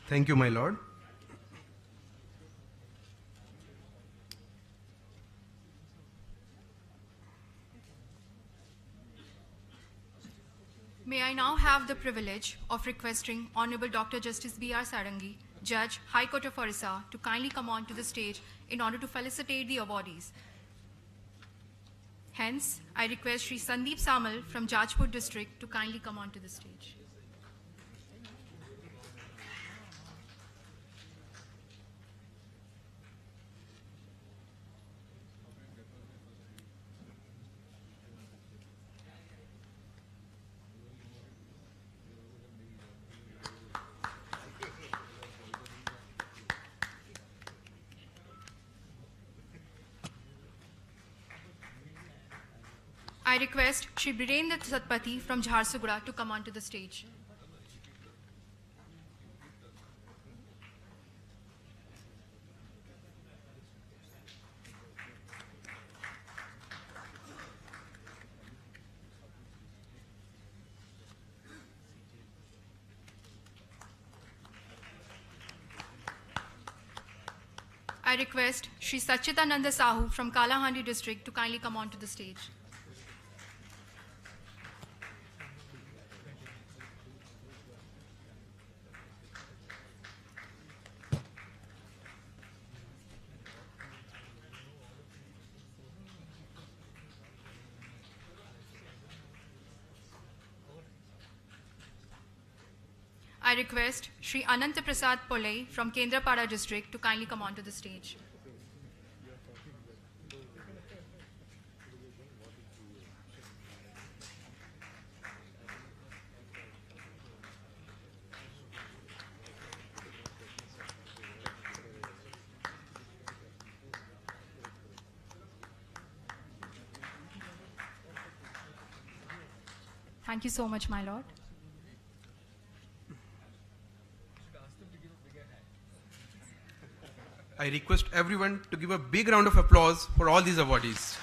S1: Thank you, my lord.
S2: May I now have the privilege of requesting Honorable Dr. Justice B.R. Sarangi Judge, High Court of Orissa, to kindly come on to the stage in order to felicitate the awardees. Hence, I request Shri Sandeep Samal from Jajpur district to kindly come on to the stage. I request Shri Birendra Satpathy from Jharsuguda to come onto the stage. I request Shri Sachidananda Sahu from Kalahandi district to kindly come onto the stage. I request Shri Ananta Prasad Polai from Kendrapada district to kindly come onto the stage. Thank you so much, my lord.
S1: I request everyone to give a big round of applause for all these awardees.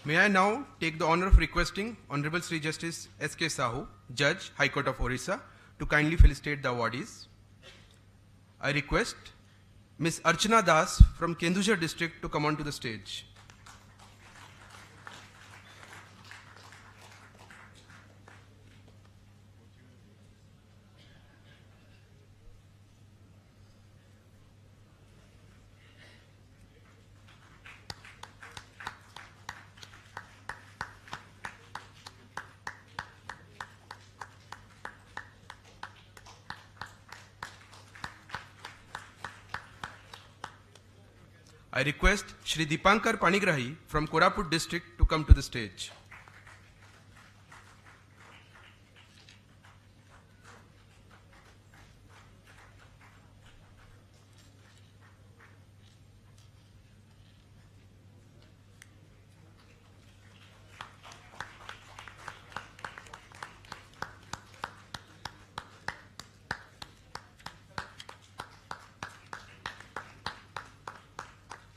S1: May I now take the honor of requesting Honorable Sri Justice S.K. Sahu, Judge, High Court of Orissa, to kindly felicitate the awardees. I request Ms. Archana Das from Kendujhar district to come on to the stage. I request Shri Dipankar Panigrahi from Koraput district to come to the stage.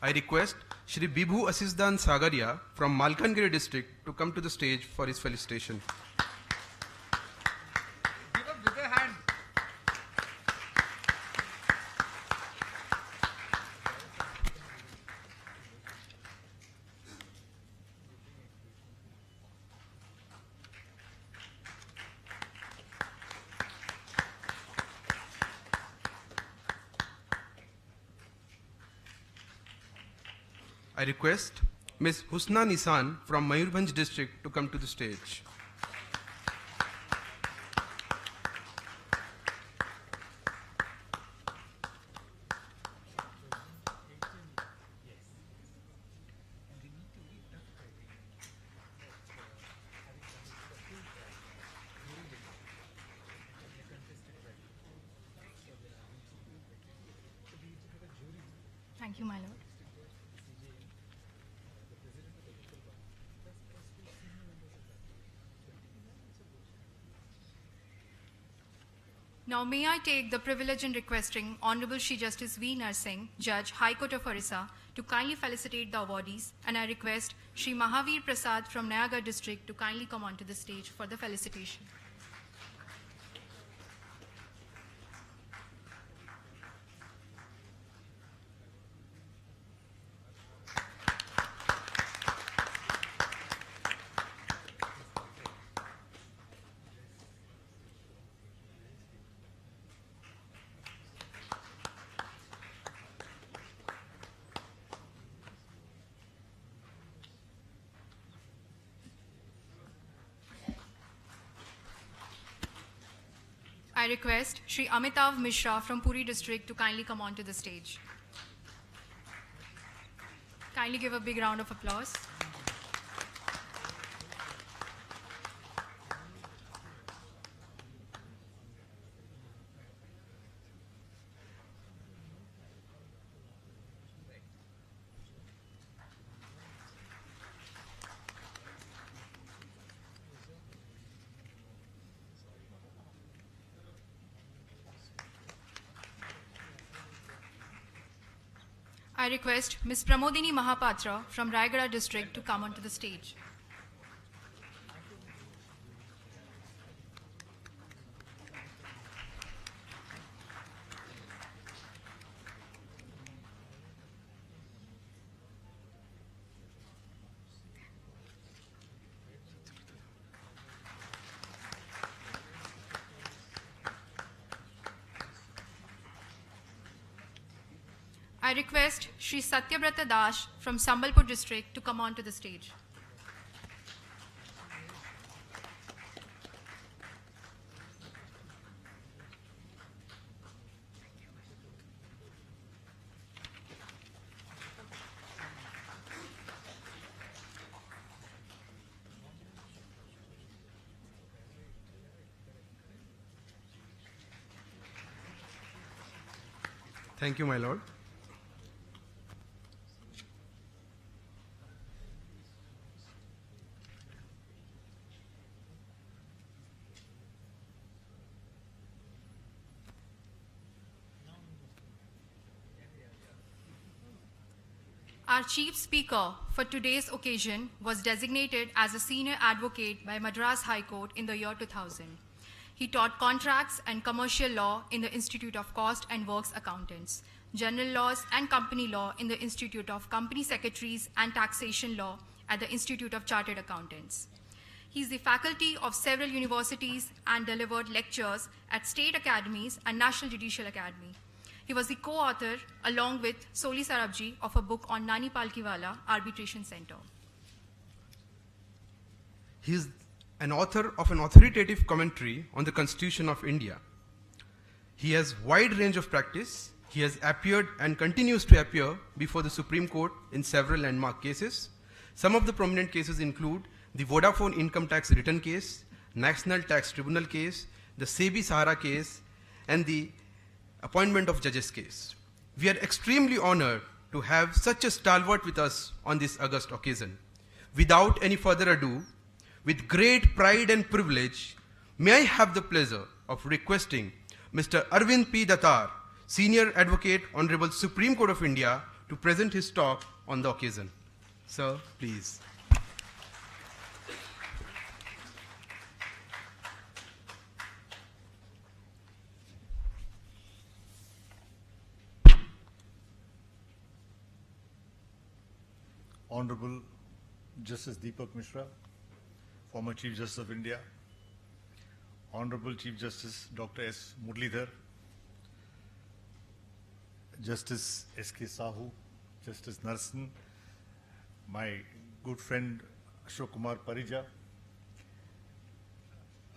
S1: I request Shri Bibhu Asisdan Sagaria from Malkangiri district to come to the stage for his felicitation.
S6: Give a bigger hand.
S1: I request Ms. Husna Nisan from Mayurbhanj district to come to the stage.
S2: Thank you, my lord. Now may I take the privilege in requesting Honorable Shri Justice V. Narsingh, Judge, High Court of Orissa, to kindly felicitate the awardees, and I request Shri Mahavir Prasad from Nayagarh district to kindly come onto the stage for the felicitation. I request Shri Amitav Mishra from Puri district to kindly come onto the stage. Kindly give a big round of applause. I request Ms. Pramodini Mahapatra from Raigada district to come onto the stage. I request Shri Satyabrata Das from Sambalpur district to come onto the stage.
S1: Thank you, my lord.
S2: Our chief speaker for today's occasion was designated as a senior advocate by Madras High Court in the year 2000. He taught contracts and commercial law in the Institute of Cost and Works Accountants, general laws and company law in the Institute of Company Secretaries and taxation law at the Institute of Chartered Accountants. He is the faculty of several universities and delivered lectures at state academies and National Judicial Academy. He was the co-author, along with Soli Sarabji, of a book on Nani Palkiwala Arbitration Center.
S1: He is an author of an authoritative commentary on the Constitution of India. He has wide range of practice. He has appeared and continues to appear before the Supreme Court in several landmark cases. Some of the prominent cases include the Vodafone income tax return case, National Tax Tribunal case, the SEBI Sahara case, and the appointment of judges case. We are extremely honored to have such a stalwart with us on this august occasion. Without any further ado, with great pride and privilege, may I have the pleasure of requesting Mr. Arvind P. Datar, Senior Advocate, Honorable Supreme Court of India, to present his talk on the occasion. Sir, please.
S7: Honorable Justice Deepak Mishra, former Chief Justice of India, Honorable Chief Justice Dr. S. Muralidhar, Justice S.K. Sahu, Justice Narsan, my good friend Ashok Kumar Parija,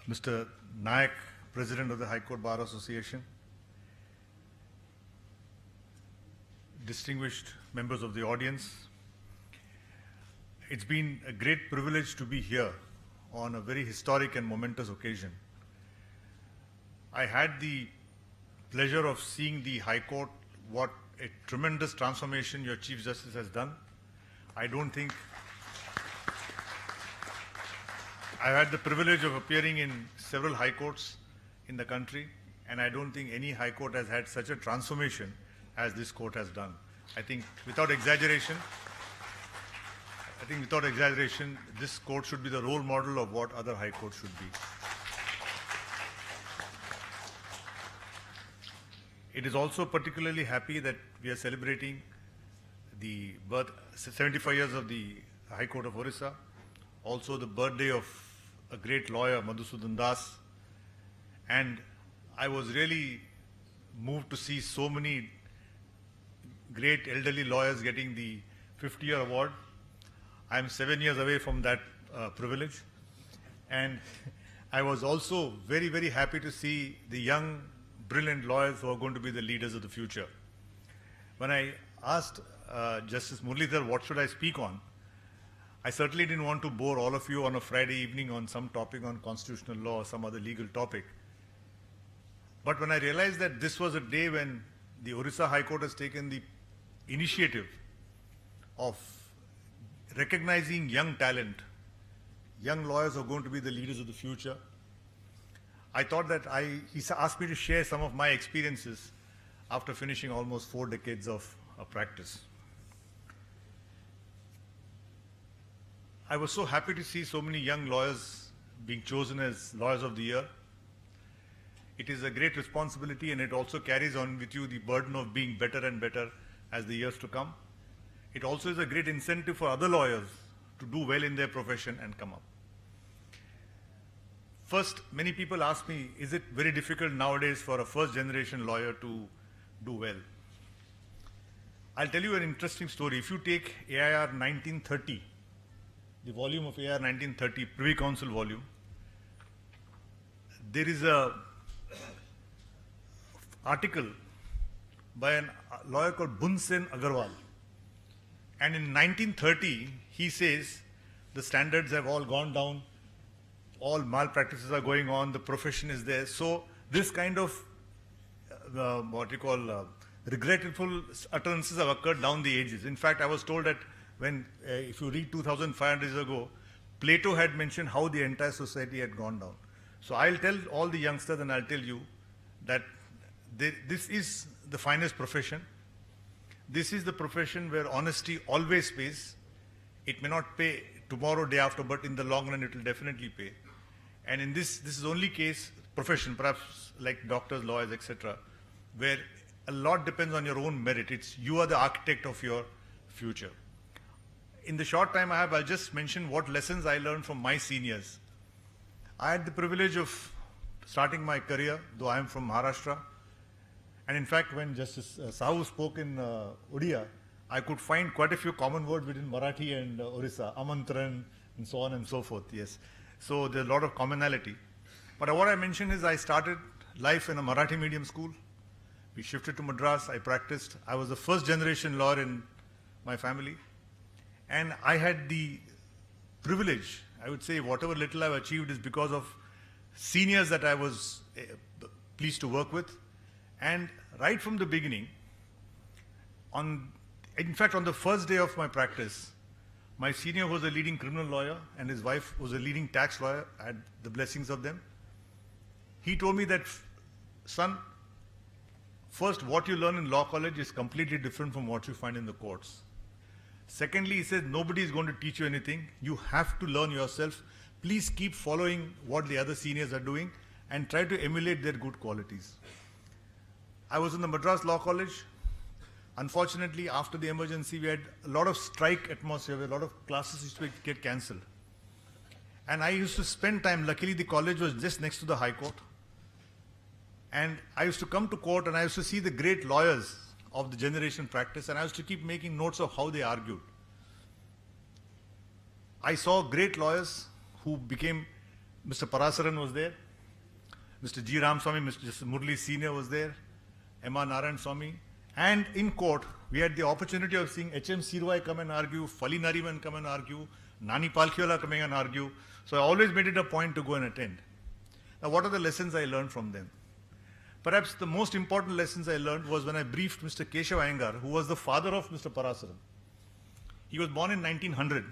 S7: Mr. Nayak, President of the High Court Bar Association, distinguished members of the audience. It's been a great privilege to be here on a very historic and momentous occasion. I had the pleasure of seeing the High Court, what a tremendous transformation your Chief Justice has done. I don't think I've had the privilege of appearing in several High Courts in the country, and I don't think any High Court has had such a transformation as this court has done. I think without exaggeration, this court should be the role model of what other high courts should be. It is also particularly happy that we are celebrating the 75 years of the High Court of Orissa, also the birthday of a great lawyer, Madhusudan Das, and I was really moved to see so many great elderly lawyers getting the 50-year award. I'm 7 years away from that privilege, and I was also very, very happy to see the young, brilliant lawyers who are going to be the leaders of the future. When I asked Justice Muralidhar what should I speak on, I certainly didn't want to bore all of you on a Friday evening on some topic on constitutional law or some other legal topic. But when I realized that this was a day when the Orissa High Court has taken the initiative of recognizing young talent, young lawyers are going to be the leaders of the future, I thought that he asked me to share some of my experiences after finishing almost 4 decades of practice. I was so happy to see so many young lawyers being chosen as Lawyers of the Year. It is a great responsibility, and it also carries on with you the burden of being better and better as the years to come. It also is a great incentive for other lawyers to do well in their profession and come up. First, many people ask me, is it very difficult nowadays for a first-generation lawyer to do well? I'll tell you an interesting story. If you take AIR 1930, the volume of AIR 1930, Privy Council volume, there is a article by a lawyer called Bunsen Agarwal. And in 1930, he says the standards have all gone down, all malpractices are going on, the profession is there. So this kind of regretful utterances have occurred down the ages. In fact, I was told that when, if you read 2,500 years ago, Plato had mentioned how the entire society had gone down. So I'll tell all the youngsters and I'll tell you that this is the finest profession. This is the profession where honesty always pays. It may not pay tomorrow, day after, but in the long run it will definitely pay. And in this is only case, profession, perhaps like doctors, lawyers, etc., where a lot depends on your own merit. You are the architect of your future. In the short time I have, I'll just mention what lessons I learned from my seniors. I had the privilege of starting my career, though I am from Maharashtra. And in fact, when Justice Sahu spoke in Odia, I could find quite a few common words between Marathi and Orissa, Amantran, and so on and so forth, yes. So there's a lot of commonality. But what I mentioned is I started life in a Marathi medium school. We shifted to Madras, I practiced. I was the first generation lawyer in my family. And I had the privilege, I would say whatever little I've achieved is because of seniors that I was pleased to work with. And right from the beginning, in fact, on the first day of my practice, my senior was a leading criminal lawyer and his wife was a leading tax lawyer. I had the blessings of them. He told me that, son, first, what you learn in law college is completely different from what you find in the courts. Secondly, he said, nobody is going to teach you anything. You have to learn yourself. Please keep following what the other seniors are doing and try to emulate their good qualities. I was in the Madras Law College. Unfortunately, after the emergency, we had a lot of strike atmosphere, where a lot of classes used to get cancelled. And I used to spend time, luckily the college was just next to the High Court. And I used to come to court and I used to see the great lawyers of the generation practice, and I used to keep making notes of how they argued. I saw great lawyers who became, Mr. Parasaran was there, Mr. G. Ramaswamy, Mr. Justice Murli Senior was there, M.R. Narayan Swamy, and in court, we had the opportunity of seeing H.M. Sirwai come and argue, Fali Nariman come and argue, Nani Palkhiwala coming and argue. So I always made it a point to go and attend. Now, what are the lessons I learned from them? Perhaps the most important lessons I learned was when I briefed Mr. Keshav Iyengar, who was the father of Mr. Parasaran. He was born in 1900.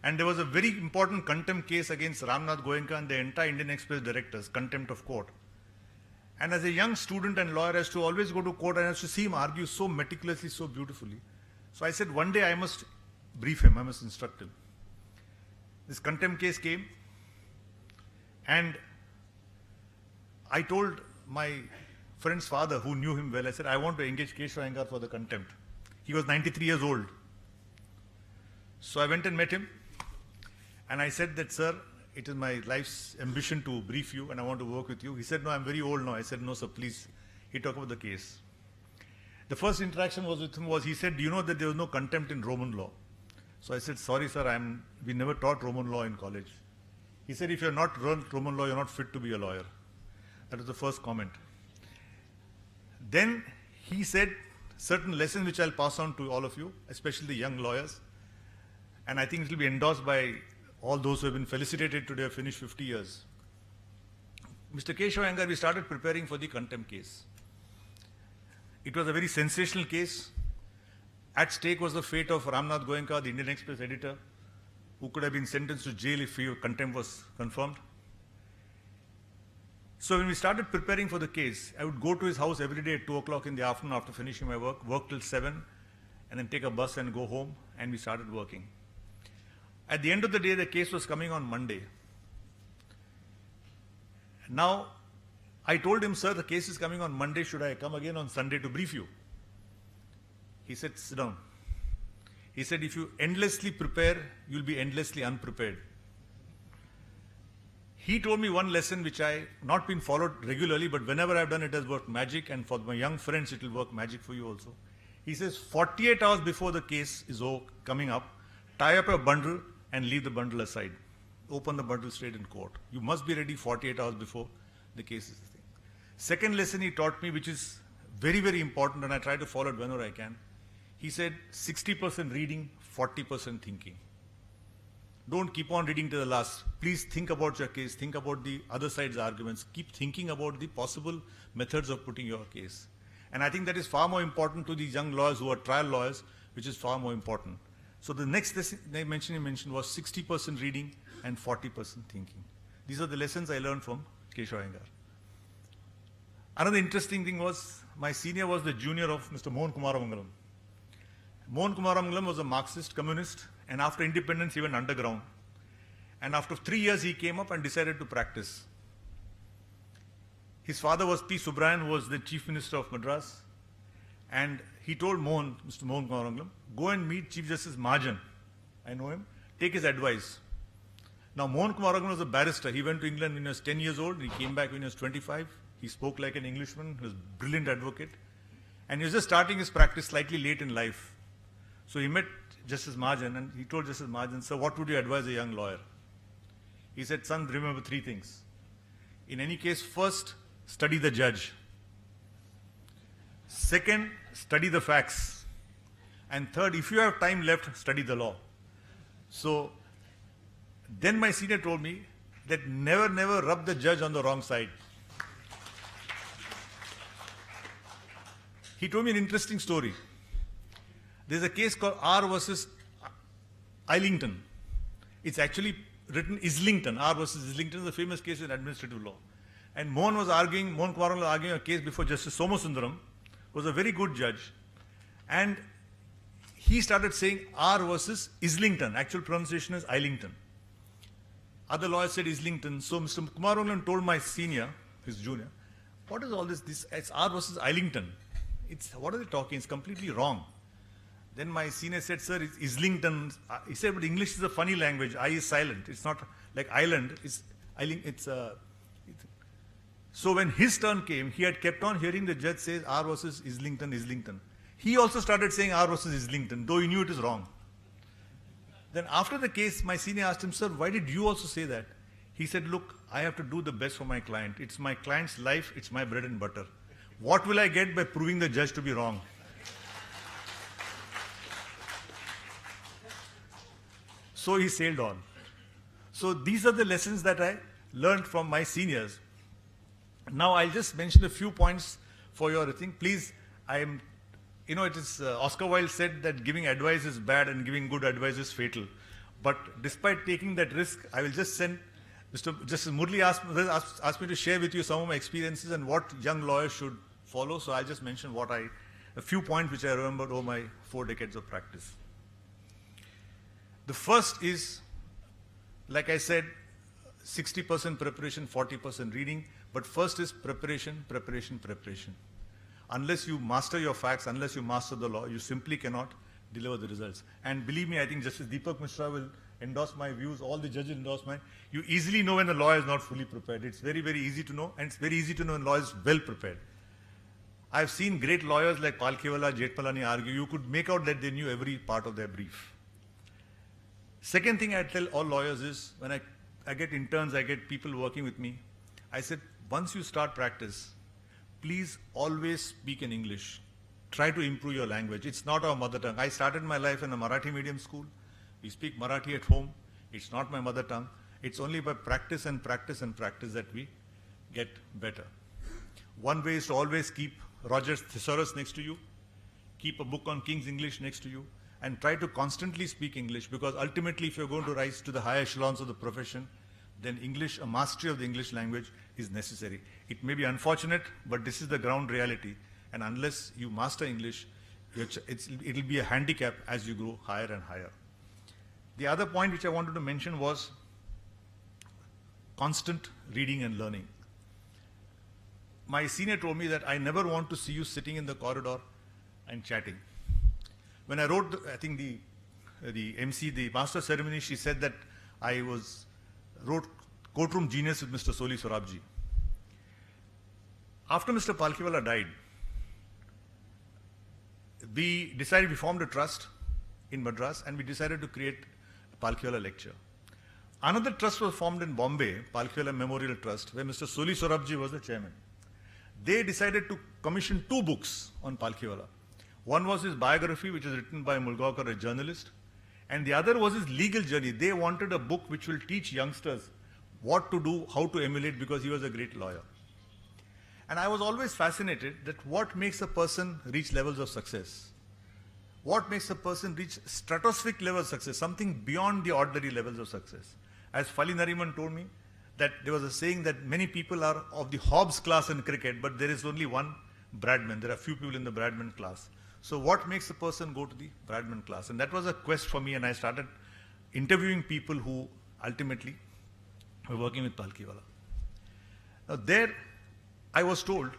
S7: And there was a very important contempt case against Ramnath Goenka and the entire Indian Express directors, contempt of court. And as a young student and lawyer, I used to always go to court and I used to see him argue so meticulously, so beautifully. So I said, one day I must brief him, I must instruct him. This contempt case came, and I told my friend's father, who knew him well, I said, I want to engage Keshav Iyengar for the contempt. He was 93 years old. So I went and met him, and I said that, sir, it is my life's ambition to brief you and I want to work with you. He said, no, I'm very old now. I said, no, sir, please. He talked about the case. The first interaction was with him was, he said, do you know that there was no contempt in Roman law? So I said, sorry, sir, we never taught Roman law in college. He said, if you're not learned Roman law, you're not fit to be a lawyer. That was the first comment. Then he said certain lessons which I'll pass on to all of you, especially the young lawyers. And I think it will be endorsed by all those who have been felicitated today, have finished 50 years. Mr. Keshav Iyengar, we started preparing for the contempt case. It was a very sensational case. At stake was the fate of Ramnath Goenka, the Indian Express editor, who could have been sentenced to jail if contempt was confirmed. So when we started preparing for the case, I would go to his house every day at 2 o'clock in the afternoon after finishing my work till 7, and then take a bus and go home, and we started working. At the end of the day, the case was coming on Monday. Now, I told him, sir, the case is coming on Monday. Should I come again on Sunday to brief you? He said, sit down. He said, if you endlessly prepare, you'll be endlessly unprepared. He told me one lesson which I not been followed regularly, but whenever I've done it has worked magic, and for my young friends it will work magic for you also. He says 48 hours before the case is coming up, tie up a bundle and leave the bundle aside. Open the bundle straight in court. You must be ready 48 hours before the case is the thing. Second lesson he taught me, which is very, very important, and I try to follow it whenever I can. He said 60% reading, 40% thinking. Don't keep on reading to the last. Please think about your case. Think about the other side's arguments. Keep thinking about the possible methods of putting your case. And I think that is far more important to these young lawyers who are trial lawyers, which is far more important. So the next lesson he mentioned was 60% reading and 40% thinking. These are the lessons I learned from Keshav Iyengar. Another interesting thing was, my senior was the junior of Mr. Mohan Kumaramangalam. Mohan Kumaramangalam was a Marxist communist, and after independence he went underground. And after 3 years he came up and decided to practice. His father was P. Subrayan, who was the Chief Minister of Madras. And he told Mr. Mohan Kumaramangalam, go and meet Chief Justice Mahajan. I know him. Take his advice. Now Mohan Kumaramangalam was a barrister. He went to England when he was 10 years old. He came back when he was 25. He spoke like an Englishman. He was a brilliant advocate. And he was just starting his practice slightly late in life. So he met Justice Mahajan and he told Justice Mahajan, sir, what would you advise a young lawyer? He said, son, remember 3 things. In any case, first, study the judge. Second, study the facts. And third, if you have time left, study the law. So then my senior told me that never rub the judge on the wrong side. He told me an interesting story. There's a case called R versus Islington. It's actually written Islington. R versus Islington is a famous case in administrative law. And Mohan Kumaramangalam was arguing a case before Justice Somasundaram, who was a very good judge. And he started saying R versus Islington. Actual pronunciation is Islington. Other lawyers said Islington. So Mr. Kumaramangalam told my senior, his junior, what is all this? It's R versus Islington. What are they talking? It's completely wrong. Then my senior said, sir, it's Islington. He said, but English is a funny language. I is silent. It's not like island. So when his turn came, he had kept on hearing the judge say R versus Islington, Islington. He also started saying R versus Islington, though he knew it is wrong. Then after the case, my senior asked him, sir, why did you also say that? He said, look, I have to do the best for my client. It's my client's life. It's my bread and butter. What will I get by proving the judge to be wrong? So he sailed on. So these are the lessons that I learned from my seniors. Now I'll just mention a few points for your thing. Please, it is Oscar Wilde said that giving advice is bad and giving good advice is fatal. But despite taking that risk, I will just send Mr. Justice Murli asked me to share with you some of my experiences and what young lawyers should follow. So I'll just mention a few points which I remembered over my 4 decades of practice. The first is, like I said, 60% preparation, 40% reading. But first is preparation, preparation, preparation. Unless you master your facts, unless you master the law, you simply cannot deliver the results. And believe me, I think Justice Deepak Mishra will endorse my views, all the judges endorse mine. You easily know when the law is not fully prepared. It's very, very easy to know, and it's very easy to know when law is well prepared. I've seen great lawyers like Palkhiwala, Jetmalani argue. You could make out that they knew every part of their brief. Second thing I tell all lawyers is, when I I get interns, I get people working with me. I said, once you start practice, please always speak in English. Try to improve your language. It's not our mother tongue. I started my life in a Marathi medium school. We speak Marathi at home. It's not my mother tongue. It's only by practice and practice and practice that we get better. One way is to always keep Roger's thesaurus next to you, keep a book on King's English next to you, and try to constantly speak English, because ultimately if you're going to rise to the higher echelons of the profession, then English, a mastery of the English language is necessary. It may be unfortunate, but this is the ground reality. And unless you master English, it'll be a handicap as you grow higher and higher. The other point which I wanted to mention was constant reading and learning. My senior told me that I never want to see you sitting in the corridor and chatting. When I wrote, I think the MC, the master ceremony, she said that I wrote Courtroom Genius with Mr. Soli Sorabji. After Mr. Palkhiwala died, we formed a trust in Madras, and we decided to create a Palkhiwala lecture. Another trust was formed in Bombay, Palkhiwala Memorial Trust, where Mr. Soli Sorabji was the chairman. They decided to commission 2 books on Palkhiwala. One was his biography, which is written by Mulgaonkar, a journalist, and the other was his legal journey. They wanted a book which will teach youngsters what to do, how to emulate, because he was a great lawyer. And I was always fascinated that what makes a person reach levels of success? What makes a person reach stratospheric levels of success, something beyond the ordinary levels of success? As Fali Nariman told me, that there was a saying that many people are of the Hobbes class in cricket, but there is only one Bradman. There are few people in the Bradman class. So what makes a person go to the Bradman class? And that was a quest for me, and I started interviewing people who ultimately were working with Palkhiwala. Now there, I was told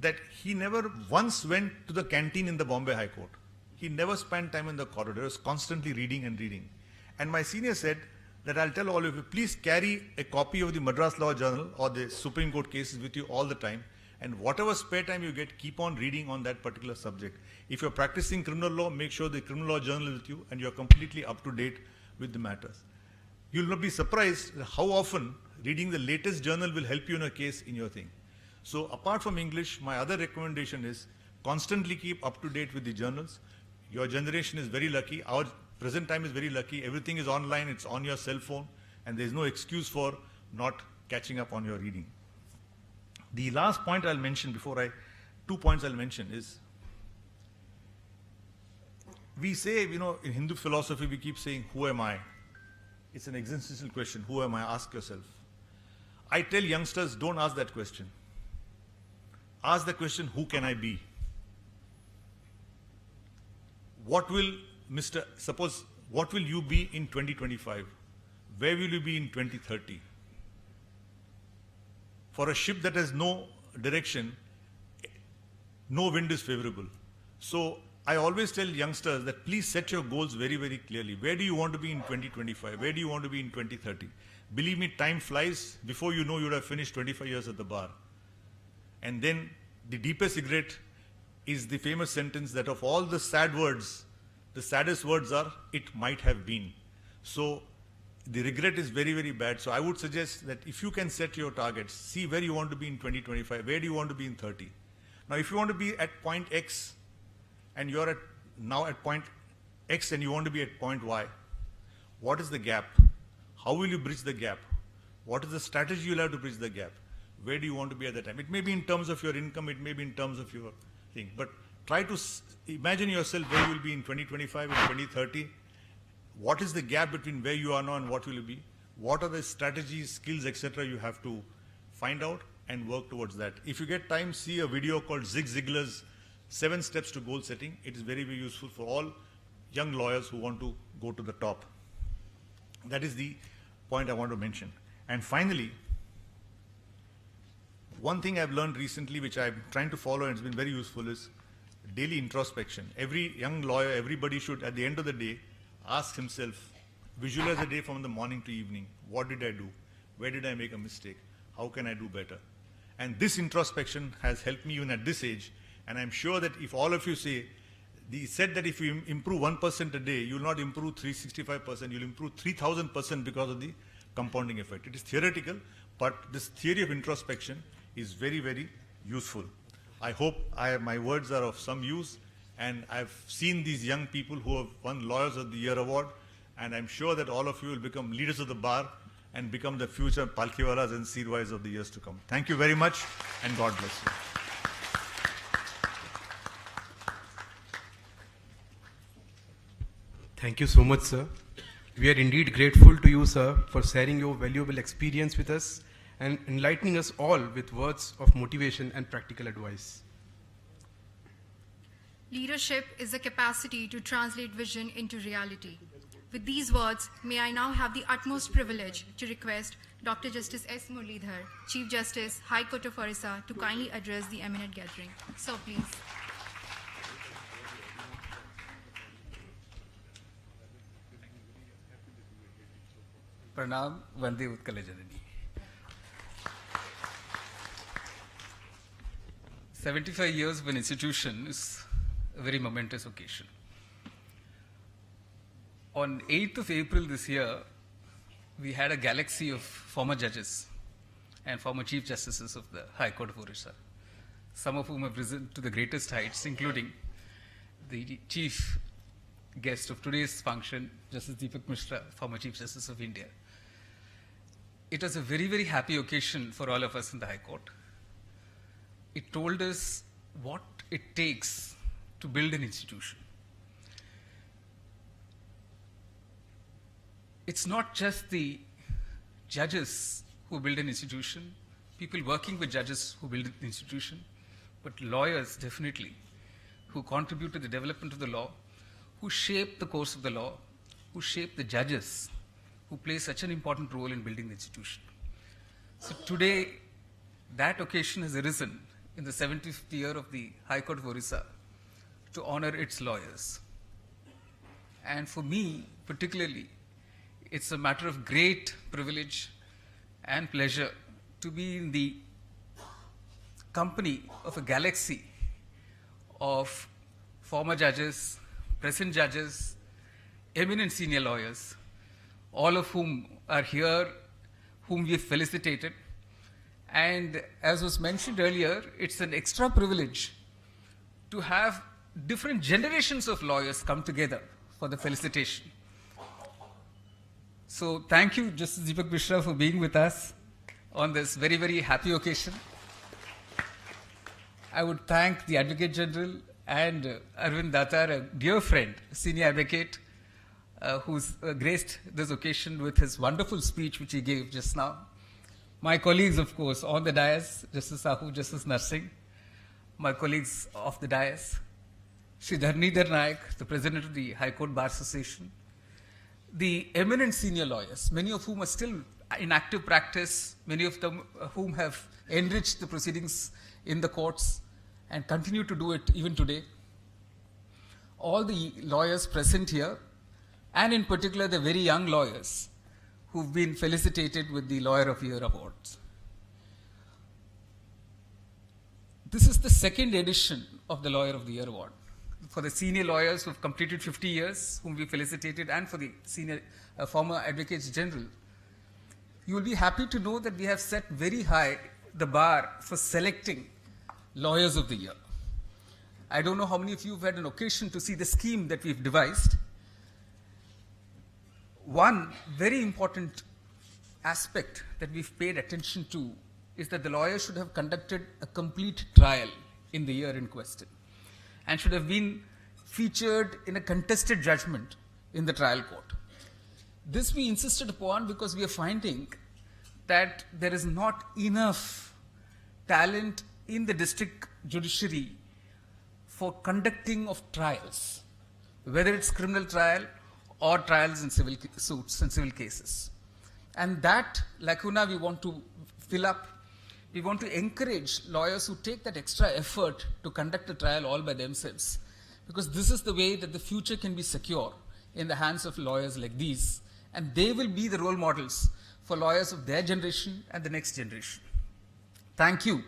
S7: that he never once went to the canteen in the Bombay High Court. He never spent time in the corridor. He was constantly reading and reading. And my senior said that I'll tell all of you, please carry a copy of the Madras Law Journal or the Supreme Court cases with you all the time. And whatever spare time you get, keep on reading on that particular subject. If you're practicing criminal law, make sure the criminal law journal is with you and you're completely up to date with the matters. You'll not be surprised how often reading the latest journal will help you in a case in your thing. So apart from English, my other recommendation is constantly keep up to date with the journals. Your generation is very lucky. Our present time is very lucky. Everything is online. It's on your cell phone. And there's no excuse for not catching up on your reading. The last point I'll mention 2 points I'll mention is, we say, in Hindu philosophy, we keep saying, who am I? It's an existential question. Who am I? Ask yourself. I tell youngsters, don't ask that question. Ask the question, who can I be? What will you be in 2025? Where will you be in 2030? For a ship that has no direction, no wind is favorable. So I always tell youngsters that please set your goals very, very clearly. Where do you want to be in 2025? Where do you want to be in 2030? Believe me, time flies. Before you know, you would have finished 25 years at the bar. And then the deepest regret is the famous sentence that of all the sad words, the saddest words are, it might have been. So the regret is very, very bad. So I would suggest that if you can set your targets, see where you want to be in 2025, where do you want to be in 30. Now, if you want to be at point X and you're now at point X and you want to be at point Y, what is the gap? How will you bridge the gap? What is the strategy you'll have to bridge the gap? Where do you want to be at that time? It may be in terms of your income, it may be in terms of your thing, but try to imagine yourself where you will be in 2025 and 2030. What is the gap between where you are now and what will you be? What are the strategies, skills, etc. you have to find out and work towards that. If you get time, see a video called Zig Ziglar's 7 Steps to Goal Setting. It is very, very useful for all young lawyers who want to go to the top. That is the point I want to mention. And finally, one thing I've learned recently, which I'm trying to follow and it's been very useful, is daily introspection. Every young lawyer, everybody should, at the end of the day, ask himself, visualize the day from the morning to evening. What did I do? Where did I make a mistake? How can I do better? And this introspection has helped me even at this age. And I'm sure that if all of you say, they said that if you improve 1% a day, you'll not improve 365%, you'll improve 3,000% because of the compounding effect. It is theoretical, but this theory of introspection is very, very useful. I hope my words are of some use, and I've seen these young people who have won Lawyers of the Year award, and I'm sure that all of you will become leaders of the bar and become the future Palkhiwalas and Seerwais of the years to come. Thank you very much, and God bless you.
S1: Thank you so much, sir. We are indeed grateful to you, sir, for sharing your valuable experience with us and enlightening us all with words of motivation and practical advice.
S2: Leadership is the capacity to translate vision into reality. With these words, may I now have the utmost privilege to request Dr. Justice S. Muralidhar, Chief Justice, High Court of Orissa, to kindly address the eminent gathering. So please.
S6: Pranam, Vande Utkala Janani. 75 years of an institution is a very momentous occasion. On 8th of April this year, we had a galaxy of former judges and former Chief Justices of the High Court of Orissa, some of whom have risen to the greatest heights, including the Chief Guest of today's function, Justice Deepak Mishra, former Chief Justice of India. It was a very, very happy occasion for all of us in the High Court. It told us what it takes to build an institution. It's not just the judges who build an institution, people working with judges who build an institution, but lawyers definitely, who contribute to the development of the law, who shape the course of the law, who shape the judges, who play such an important role in building the institution. So today, that occasion has arisen in the 75th year of the High Court of Orissa to honor its lawyers. And for me, particularly, it's a matter of great privilege and pleasure to be in the company of a galaxy of former judges, present judges, eminent senior lawyers, all of whom are here, whom we have felicitated. And as was mentioned earlier, it's an extra privilege to have different generations of lawyers come together for the felicitation. So thank you, Justice Deepak Mishra, for being with us on this very, very happy occasion. I would thank the Advocate General and Arvind Datar, a dear friend, senior advocate, who's graced this occasion with his wonderful speech which he gave just now. My colleagues, of course, on the dais, Justice Sahu, Justice Narsingh, my colleagues off the dais, Shri Dharnidhar Naik, the President of the High Court Bar Association, the eminent senior lawyers, many of whom are still in active practice, many of them whom have enriched the proceedings in the courts and continue to do it even today. All the lawyers present here, and in particular the very young lawyers who've been felicitated with the Lawyer of the Year awards. This is the second edition of the Lawyer of the Year award. For the senior lawyers who have completed 50 years, whom we felicitated, and for the senior former advocates general, you will be happy to know that we have set very high the bar for selecting Lawyers of the Year. I don't know how many of you have had an occasion to see the scheme that we've devised. One very important aspect that we've paid attention to is that the lawyer should have conducted a complete trial in the year in question and should have been featured in a contested judgment in the trial court. This we insisted upon because we are finding that there is not enough talent in the district judiciary for conducting of trials, whether it's criminal trial or trials in civil suits and civil cases. And that lacuna we want to fill up. We want to encourage lawyers who take that extra effort to conduct a trial all by themselves, because this is the way that the future can be secure in the hands of lawyers like these, and they will be the role models for lawyers of their generation and the next generation. Thank you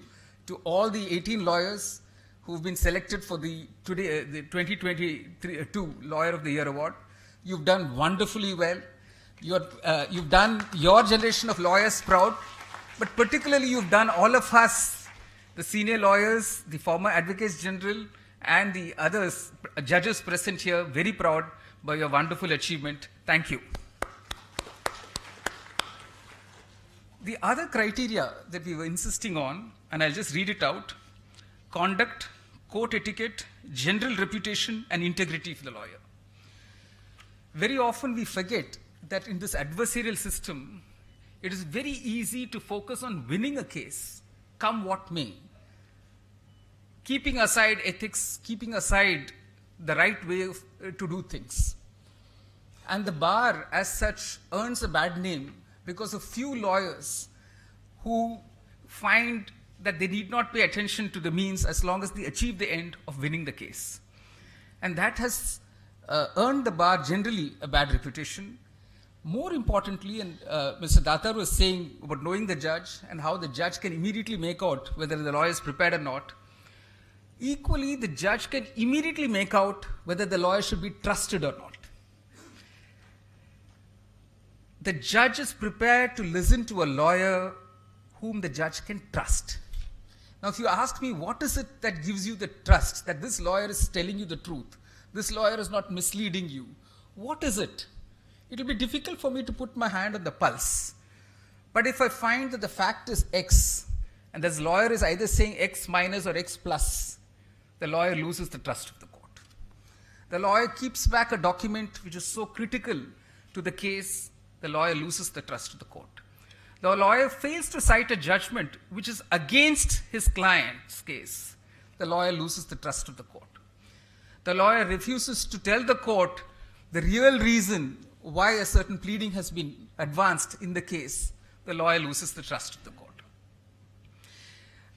S6: to all the 18 lawyers who've been selected for the 2022 Lawyer of the Year award. You've done wonderfully well. You've done your generation of lawyers proud, but particularly you've done all of us, the senior lawyers, the former advocates general, and the others, judges present here, very proud by your wonderful achievement. Thank you. The other criteria that we were insisting on, and I'll just read it out: conduct, court etiquette, general reputation, and integrity for the lawyer. Very often we forget that in this adversarial system, it is very easy to focus on winning a case, come what may, keeping aside ethics, keeping aside the right way to do things. And the bar, as such, earns a bad name because of few lawyers who find that they need not pay attention to the means as long as they achieve the end of winning the case. And that has earned the bar generally a bad reputation. More importantly, and Mr. Datar was saying about knowing the judge and how the judge can immediately make out whether the lawyer is prepared or not. Equally, the judge can immediately make out whether the lawyer should be trusted or not. The judge is prepared to listen to a lawyer whom the judge can trust. Now, if you ask me, what is it that gives you the trust that this lawyer is telling you the truth? This lawyer is not misleading you. What is it? It will be difficult for me to put my hand on the pulse. But if I find that the fact is X, and this lawyer is either saying X minus or X plus, the lawyer loses the trust of the court. The lawyer keeps back a document which is so critical to the case, the lawyer loses the trust of the court. The lawyer fails to cite a judgment which is against his client's case. The lawyer loses the trust of the court. The lawyer refuses to tell the court the real reason why a certain pleading has been advanced in the case. The lawyer loses the trust of the court.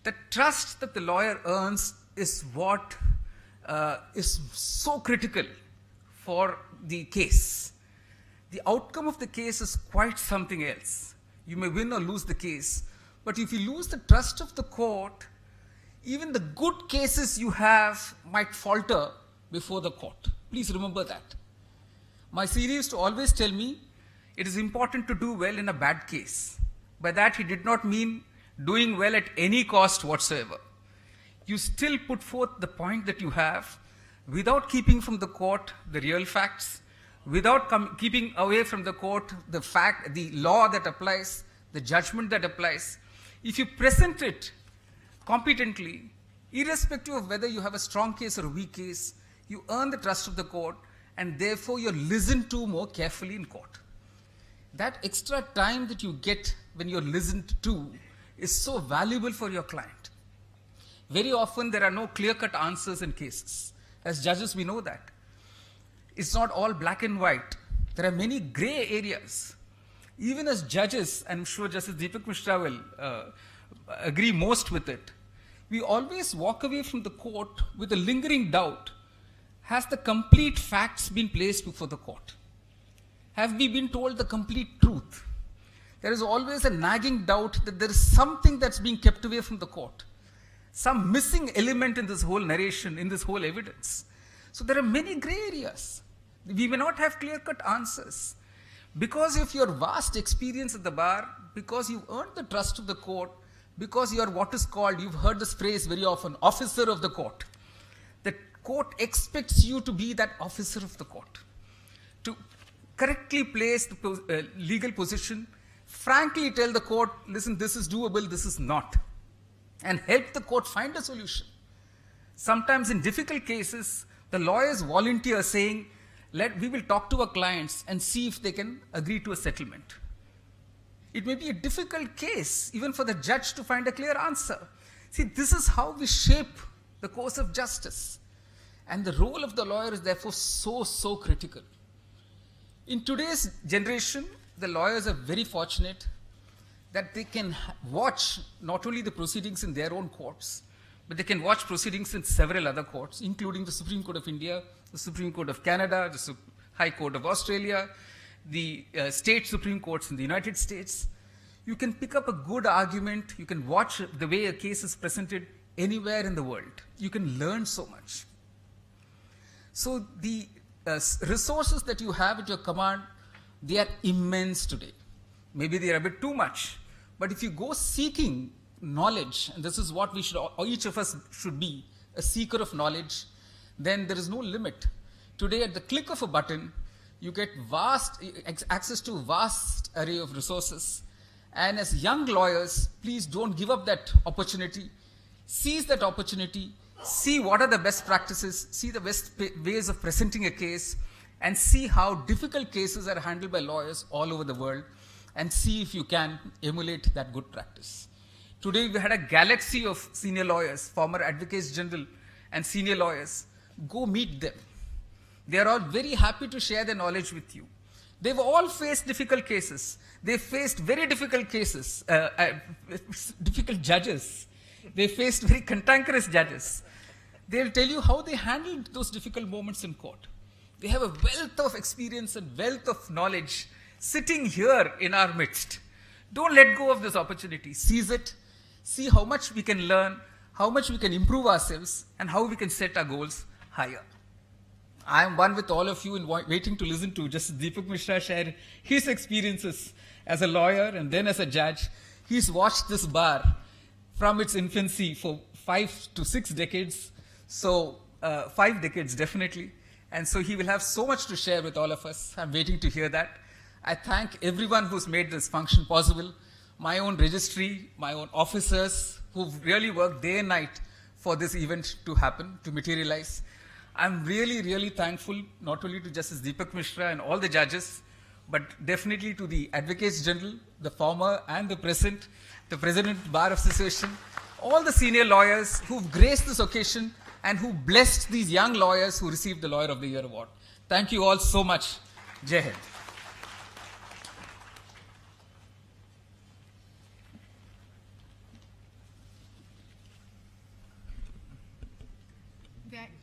S6: The trust that the lawyer earns is what is so critical for the case. The outcome of the case is quite something else. You may win or lose the case, but if you lose the trust of the court, even the good cases you have might falter before the court. Please remember that. My senior used to always tell me it is important to do well in a bad case. By that, he did not mean doing well at any cost whatsoever. You still put forth the point that you have without keeping from the court the real facts, without keeping away from the court the fact, the law that applies, the judgment that applies. If you present it competently, irrespective of whether you have a strong case or a weak case, you earn the trust of the court, and therefore you're listened to more carefully in court. That extra time that you get when you're listened to is so valuable for your client. Very often there are no clear-cut answers in cases. As judges, we know that. It's not all black and white. There are many gray areas. Even as judges, I'm sure Justice Deepak Mishra will agree most with it, we always walk away from the court with a lingering doubt. Has the complete facts been placed before the court? Have we been told the complete truth? There is always a nagging doubt that there is something that's being kept away from the court, some missing element in this whole narration, in this whole evidence. So there are many gray areas. We may not have clear-cut answers. Because of your vast experience at the bar, because you've earned the trust of the court, because you are what is called, you've heard this phrase very often, officer of the court. The court expects you to be that officer of the court, to correctly place the legal position, frankly tell the court, listen, this is doable, this is not, and help the court find a solution. Sometimes in difficult cases, the lawyers volunteer saying, we will talk to our clients and see if they can agree to a settlement. It may be a difficult case, even for the judge to find a clear answer. See, this is how we shape the course of justice. And the role of the lawyer is therefore so critical. In today's generation, the lawyers are very fortunate that they can watch not only the proceedings in their own courts, but they can watch proceedings in several other courts, including the Supreme Court of India, the Supreme Court of Canada, the High Court of Australia, the state Supreme Courts in the United States. You can pick up a good argument. You can watch the way a case is presented anywhere in the world. You can learn so much. So the resources that you have at your command They are immense today. Maybe they are a bit too much, but if you go seeking knowledge, and this is what we should, each of us should be, a seeker of knowledge, then there is no limit. Today, at the click of a button, you get access to vast array of resources. And as young lawyers, please don't give up that opportunity. Seize that opportunity. See what are the best practices. See the best ways of presenting a case. And see how difficult cases are handled by lawyers all over the world. And see if you can emulate that good practice. Today, we had a galaxy of senior lawyers, former advocates general and senior lawyers. Go meet them. They are all very happy to share their knowledge with you. They've all faced difficult cases. They faced very difficult cases, difficult judges. They faced very cantankerous judges. They'll tell you how they handled those difficult moments in court. They have a wealth of experience and wealth of knowledge sitting here in our midst. Don't let go of this opportunity. Seize it. See how much we can learn, how much we can improve ourselves, and how we can set our goals higher. I am one with all of you in waiting to listen to Justice Deepak Mishra share his experiences as a lawyer and then as a judge. He's watched this bar from its infancy for 5 to 6 decades, so 5 decades definitely. And so he will have so much to share with all of us. I'm waiting to hear that. I thank everyone who's made this function possible, my own registry, my own officers who've really worked day and night for this event to happen, to materialize. I'm really, really thankful not only to Justice Deepak Mishra and all the judges, but definitely to the Advocates General, the former and the present, the President Bar Association, all the senior lawyers who've graced this occasion and who blessed these young lawyers who received the Lawyer of the Year award. Thank you all so much. Jai Hind.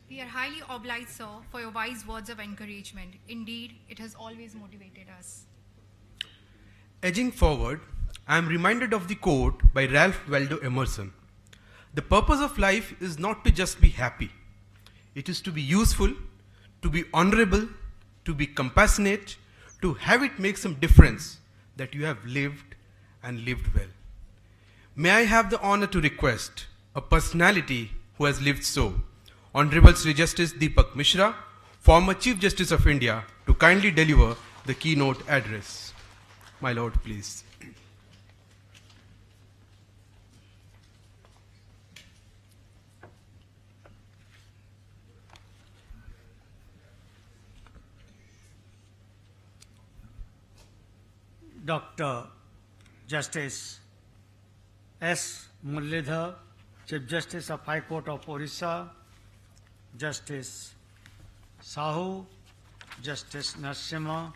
S2: We are highly obliged, sir, for your wise words of encouragement. Indeed, it has always motivated us.
S1: Edging forward, I am reminded of the quote by Ralph Waldo Emerson. The purpose of life is not to just be happy. It is to be useful, to be honorable, to be compassionate, to have it make some difference that you have lived and lived well. May I have the honor to request a personality who has lived so, Honorable Sri Justice Deepak Mishra, former Chief Justice of India, to kindly deliver the keynote address. My Lord, please.
S8: Dr. Justice S. Muralidhar, Chief Justice of High Court of Orissa, Justice Sahu, Justice Narasimha,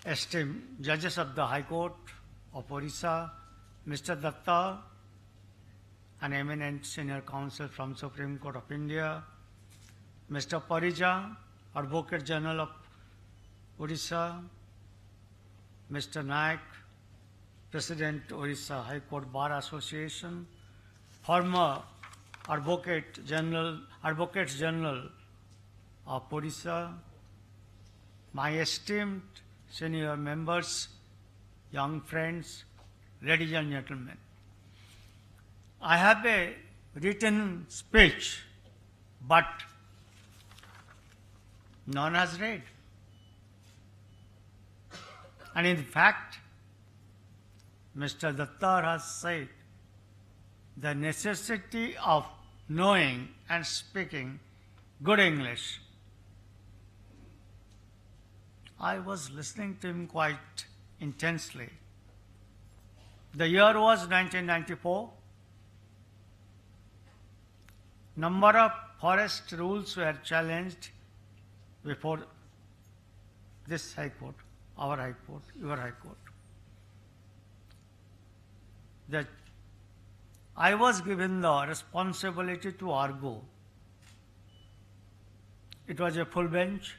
S8: esteemed judges of the High Court of Orissa, Mr. Datta, an eminent senior counsel from Supreme Court of India, Mr. Parija, Advocate General of Orissa, Mr. Naik, President Orissa High Court Bar Association, former Advocates General of Orissa, my esteemed senior members, young friends, ladies and gentlemen. I have a written speech, but none has read. And in fact, Mr. Dattar has said the necessity of knowing and speaking good English. I was listening to him quite intensely. The year was 1994. Number of forest rules were challenged before this High Court, our High Court, your High Court. I was given the responsibility to argue. It was a full bench.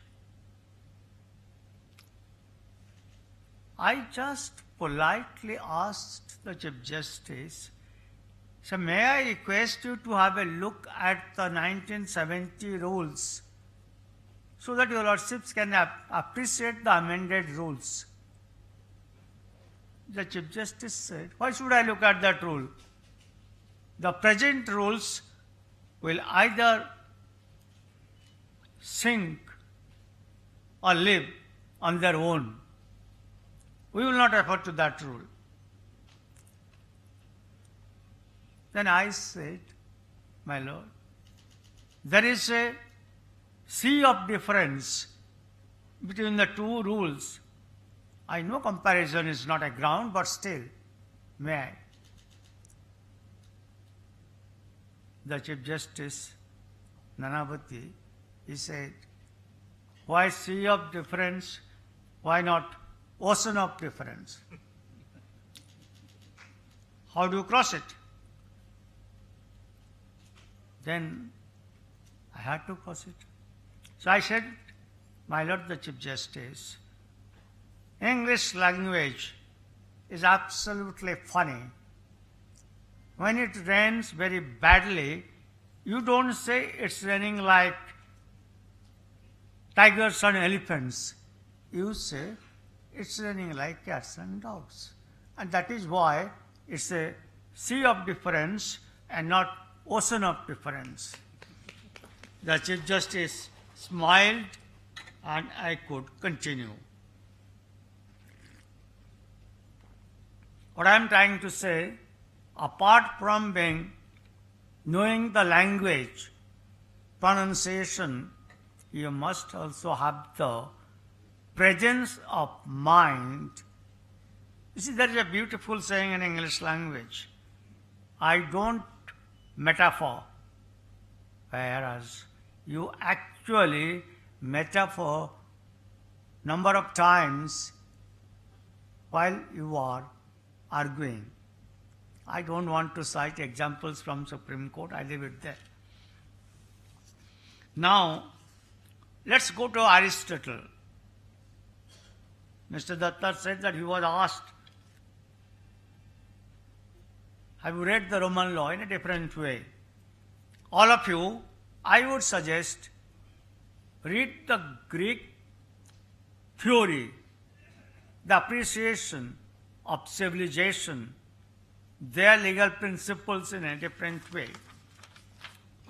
S8: I just politely asked the Chief Justice, so may I request you to have a look at the 1970 rules so that your lordships can appreciate the amended rules. The Chief Justice said, why should I look at that rule? The present rules will either sink or live on their own. We will not refer to that rule. Then I said, my lord, there is a sea of difference between the two rules. I know comparison is not a ground, but still, may I? The Chief Justice, Nanavati, he said, why sea of difference? Why not ocean of difference? How do you cross it? Then I had to cross it. So I said, my lord the Chief Justice, English language is absolutely funny. When it rains very badly, you don't say it's raining like tigers and elephants. You say it's raining like cats and dogs. And that is why it's a sea of difference and not ocean of difference. The Chief Justice smiled and I could continue. What I am trying to say, apart from knowing the language, pronunciation, you must also have the presence of mind. You see, there is a beautiful saying in English language, I don't metaphor, whereas you actually metaphor number of times while you are arguing. I don't want to cite examples from Supreme Court, I leave it there. Now, let's go to Aristotle. Mr. Datta said that he was asked, have you read the Roman law in a different way? All of you, I would suggest, read the Greek theory, the appreciation of civilization, their legal principles in a different way.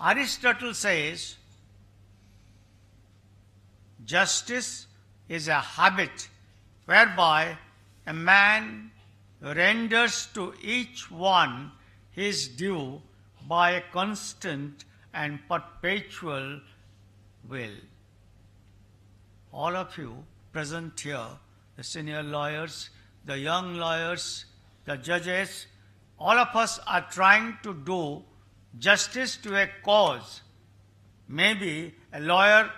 S8: Aristotle says, justice is a habit whereby a man renders to each one his due by a constant and perpetual will. All of you present here, the senior lawyers, the young lawyers, the judges, all of us are trying to do justice to a cause. Maybe a lawyer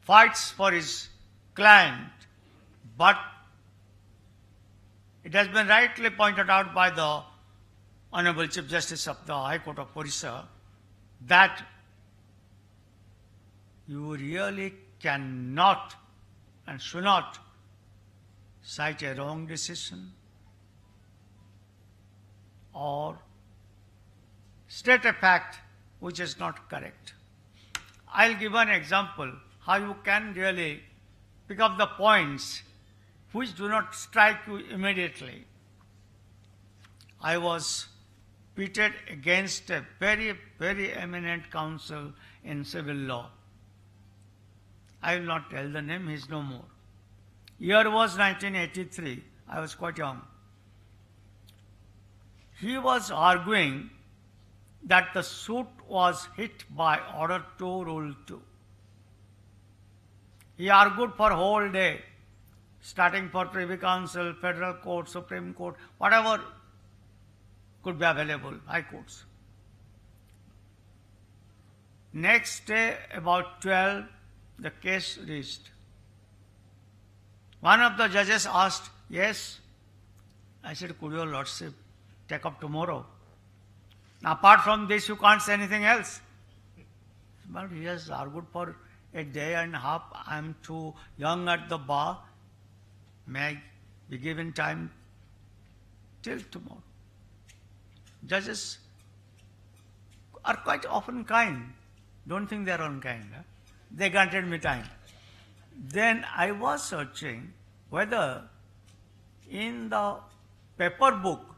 S8: fights for his client, but it has been rightly pointed out by the Honorable Chief Justice of the High Court of Orissa that you really cannot and should not cite a wrong decision or state a fact which is not correct. I'll give an example how you can really pick up the points which do not strike you immediately. I was pitted against a very, very eminent counsel in civil law. I will not tell the name, he is no more. Year was 1983, I was quite young. He was arguing that the suit was hit by Order 2, Rule 2. He argued for a whole day, starting for Privy Council, Federal Court, Supreme Court, whatever could be available, High Courts. Next day, about 12, the case reached. One of the judges asked, yes? I said, could your lordship take up tomorrow? Now, apart from this, you can't say anything else. But he has argued for a day and a half. I am too young at the bar. May I be given time till tomorrow? Judges are quite often kind. Don't think they are unkind. Huh? They granted me time. Then I was searching whether in the paper book,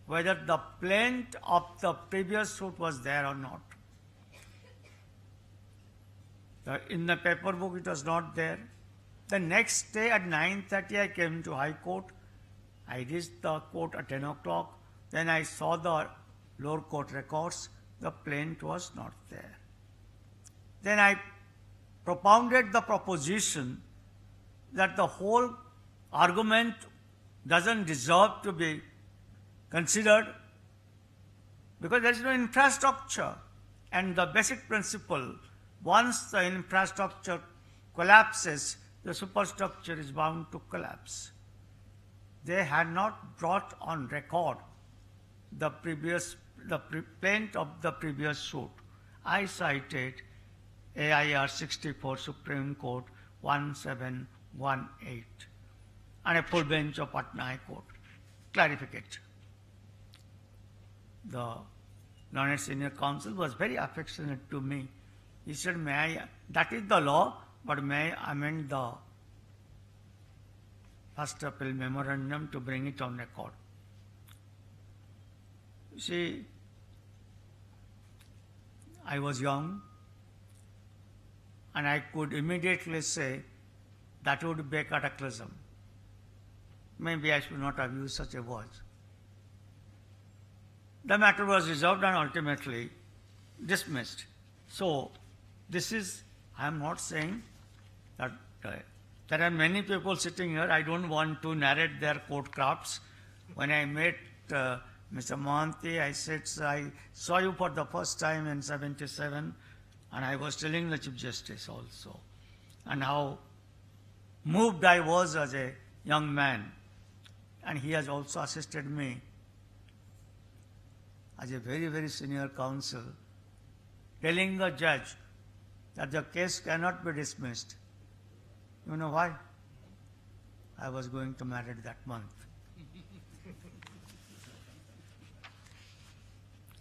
S8: whether the plaint of the previous suit was there or not. In the paper book it was not there. The next day at 9:30 I came to High Court. I reached the court at 10 o'clock. Then I saw the lower court records. The plaint was not there. Then I propounded the proposition that the whole argument doesn't deserve to be considered because there is no infrastructure. And the basic principle, once the infrastructure collapses, the superstructure is bound to collapse. They had not brought on record the plaint of the previous suit. I cited AIR 64 Supreme Court 1718 and a full bench of Patna High Court. Clarificate. The learned senior counsel was very affectionate to me. He said, may I, that is the law, but may I amend the first appeal memorandum to bring it on record. You see, I was young and I could immediately say that would be a cataclysm. Maybe I should not have used such a word. The matter was resolved and ultimately dismissed. So, this is, I am not saying that there are many people sitting here. I don't want to narrate their court crafts. When I met Mr. Mohanty, I said, I saw you for the first time in 77, and I was telling the Chief Justice also, and how moved I was as a young man. And he has also assisted me as a very, very senior counsel, telling the judge that the case cannot be dismissed. You know why? I was going to marry that month.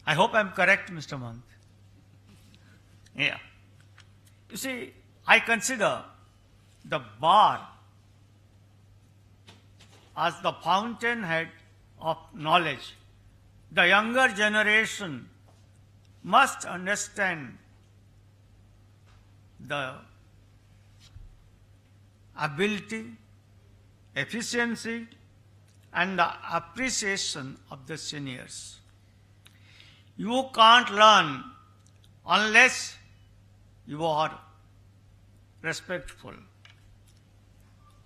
S8: I hope I'm correct, Mr. Month. Yeah. You see, I consider the bar as the fountainhead of knowledge. The younger generation must understand the ability, efficiency, and the appreciation of the seniors. You can't learn unless you are respectful.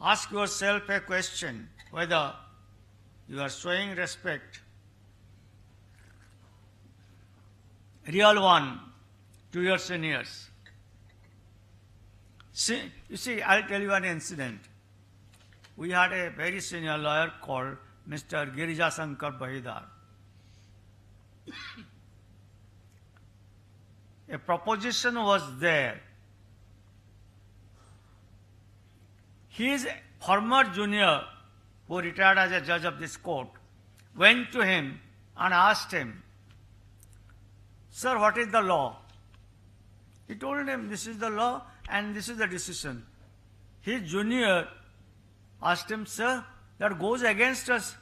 S8: Ask yourself a question whether you are showing respect, real one, to your seniors. You see, I'll tell you an incident. We had a very senior lawyer called Mr. Girija Shankar Bahidar. A proposition was there. His former junior, who retired as a judge of this court, went to him and asked him, "Sir, what is the law?" He told him, "This is the law and this is the decision." His junior asked him, "Sir, that goes against us."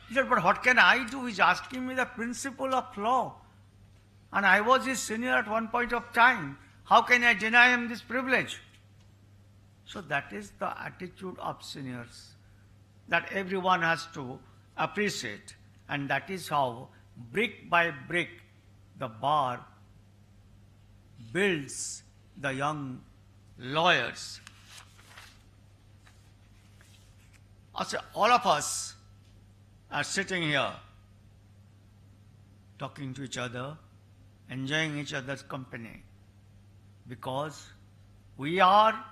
S8: He said, "But what can I do? He's asking me the principle of law. And I was his senior at one point of time. How can I deny him this privilege?" So that is the attitude of seniors that everyone has to appreciate. And that is how, brick by brick, the bar builds the young lawyers. Also, all of us are sitting here talking to each other, enjoying each other's company, because we are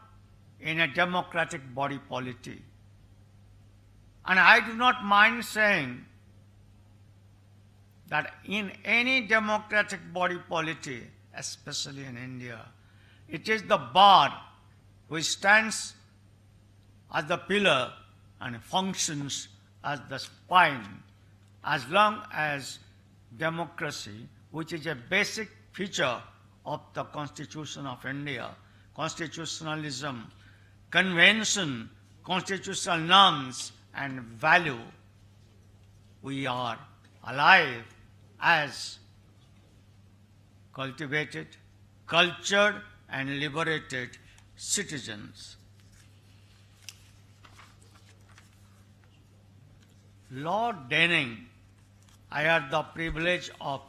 S8: in a democratic body polity. And I do not mind saying that in any democratic body polity, especially in India, it is the bar which stands as the pillar and functions as the spine, as long as democracy, which is a basic feature of the Constitution of India, constitutionalism, convention, constitutional norms and value, we are alive as cultivated, cultured and liberated citizens. Lord Denning, I had the privilege of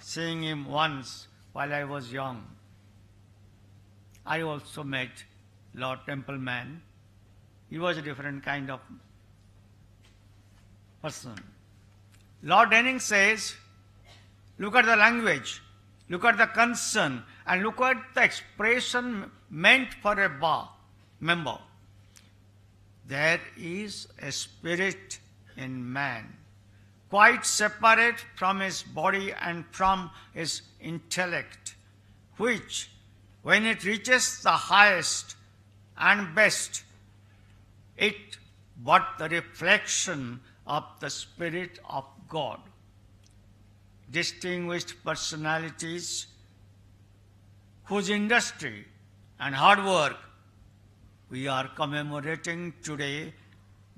S8: seeing him once while I was young. I also met Lord Templeman. He was a different kind of person. Lord Denning says, look at the language, look at the concern, and look at the expression meant for a member. There is a spirit in man, quite separate from his body and from his intellect, which, when it reaches the highest and best, it but the reflection of the Spirit of God. Distinguished personalities whose industry and hard work we are commemorating today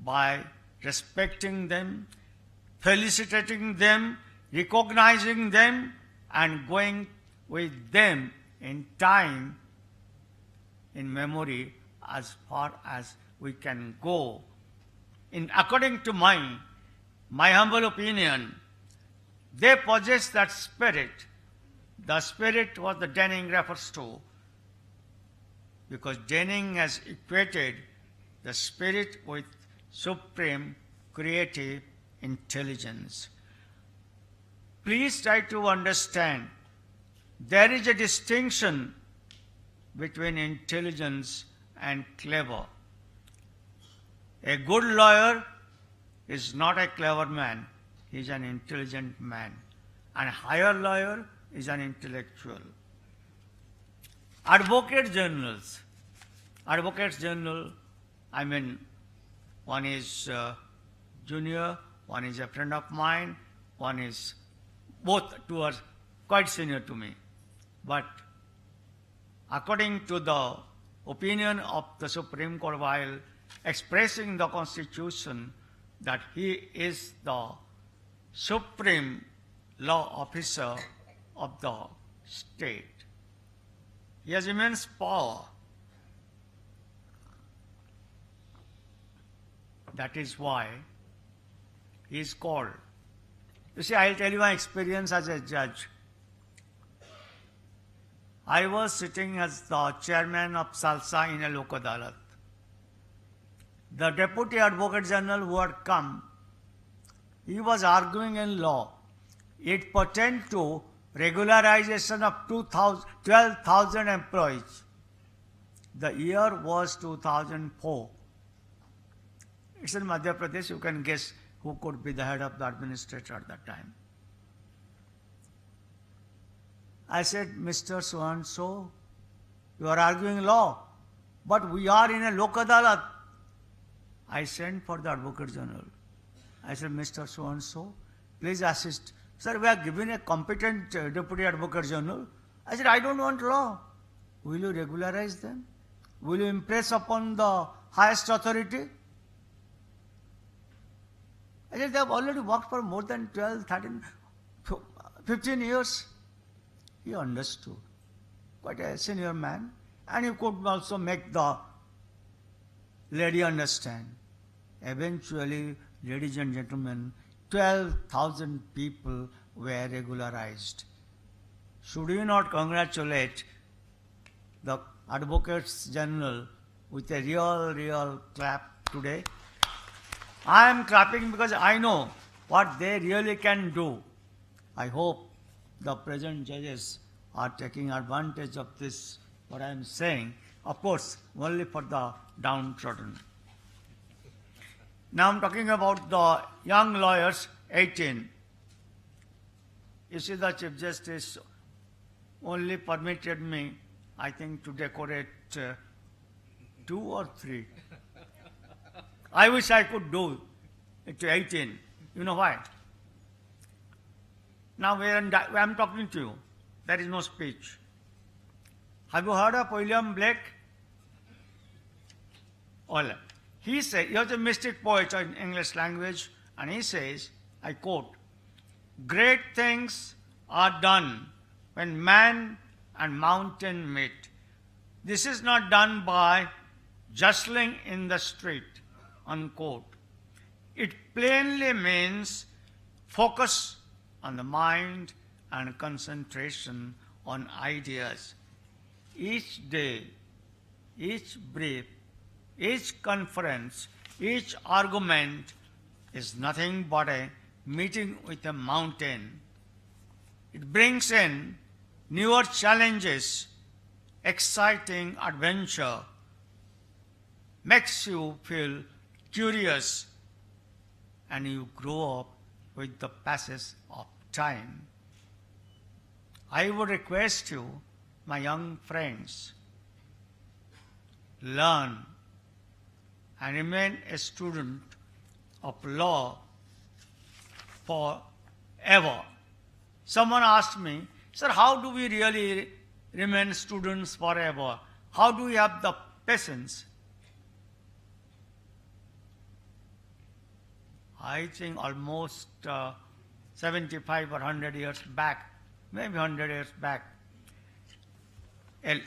S8: by respecting them, felicitating them, recognizing them, and going with them in time, in memory, as far as we can go. According to my humble opinion, they possess that spirit. The spirit what the Denning refers to, because Denning has equated the spirit with supreme creative intelligence. Please try to understand there is a distinction between intelligence and clever. A good lawyer is not a clever man, he is an intelligent man. And a higher lawyer is an intellectual. Advocate generals. Advocates general, I mean, one is junior, one is a friend of mine, one is, both two are quite senior to me. But according to the opinion of the Supreme Court while expressing the Constitution that he is the supreme law officer of the state. He has immense power. That is why he is called. You see, I'll tell you my experience as a judge. I was sitting as the chairman of Salsa in a Lok Adalat. The Deputy Advocate General who had come, he was arguing in law. It pertained to regularization of 12,000 employees. The year was 2004. It's in Madhya Pradesh. You can guess who could be the head of the administrator at that time. I said, Mr. So-and-so, you are arguing law, but we are in a Lok Adalat. I sent for the Advocate General. I said, Mr. So-and-so, please assist. Sir, we are given a competent Deputy Advocate General. I said, I don't want law. Will you regularize them? Will you impress upon the highest authority? I said, they have already worked for more than 12, 13, 15 years. He understood. Quite a senior man. And he could also make the lady understand. Eventually, ladies and gentlemen, 12,000 people were regularized. Should we not congratulate the Advocates General with a real clap today? I am clapping because I know what they really can do. I hope the present judges are taking advantage of this, what I am saying, of course, only for the downtrodden. Now I am talking about the young lawyers, 18. You see, the Chief Justice only permitted me, I think, to decorate 2 or 3. I wish I could do it to 18. You know why? Now when I am talking to you, there is no speech. Have you heard of William Blake? Well, he said, he was a mystic poet in English language, and he says, I quote, "Great things are done when man and mountain meet. This is not done by jostling in the street," unquote. It plainly means focus on the mind and concentration on ideas. Each day, each brief, each conference, each argument is nothing but a meeting with a mountain. It brings in newer challenges, exciting adventure, makes you feel curious, and you grow up with the passage of time. I would request you, my young friends, learn and remain a student of law forever. Someone asked me, "Sir, how do we really remain students forever? How do we have the patience?" I think almost 75 or 100 years back, maybe 100 years back, a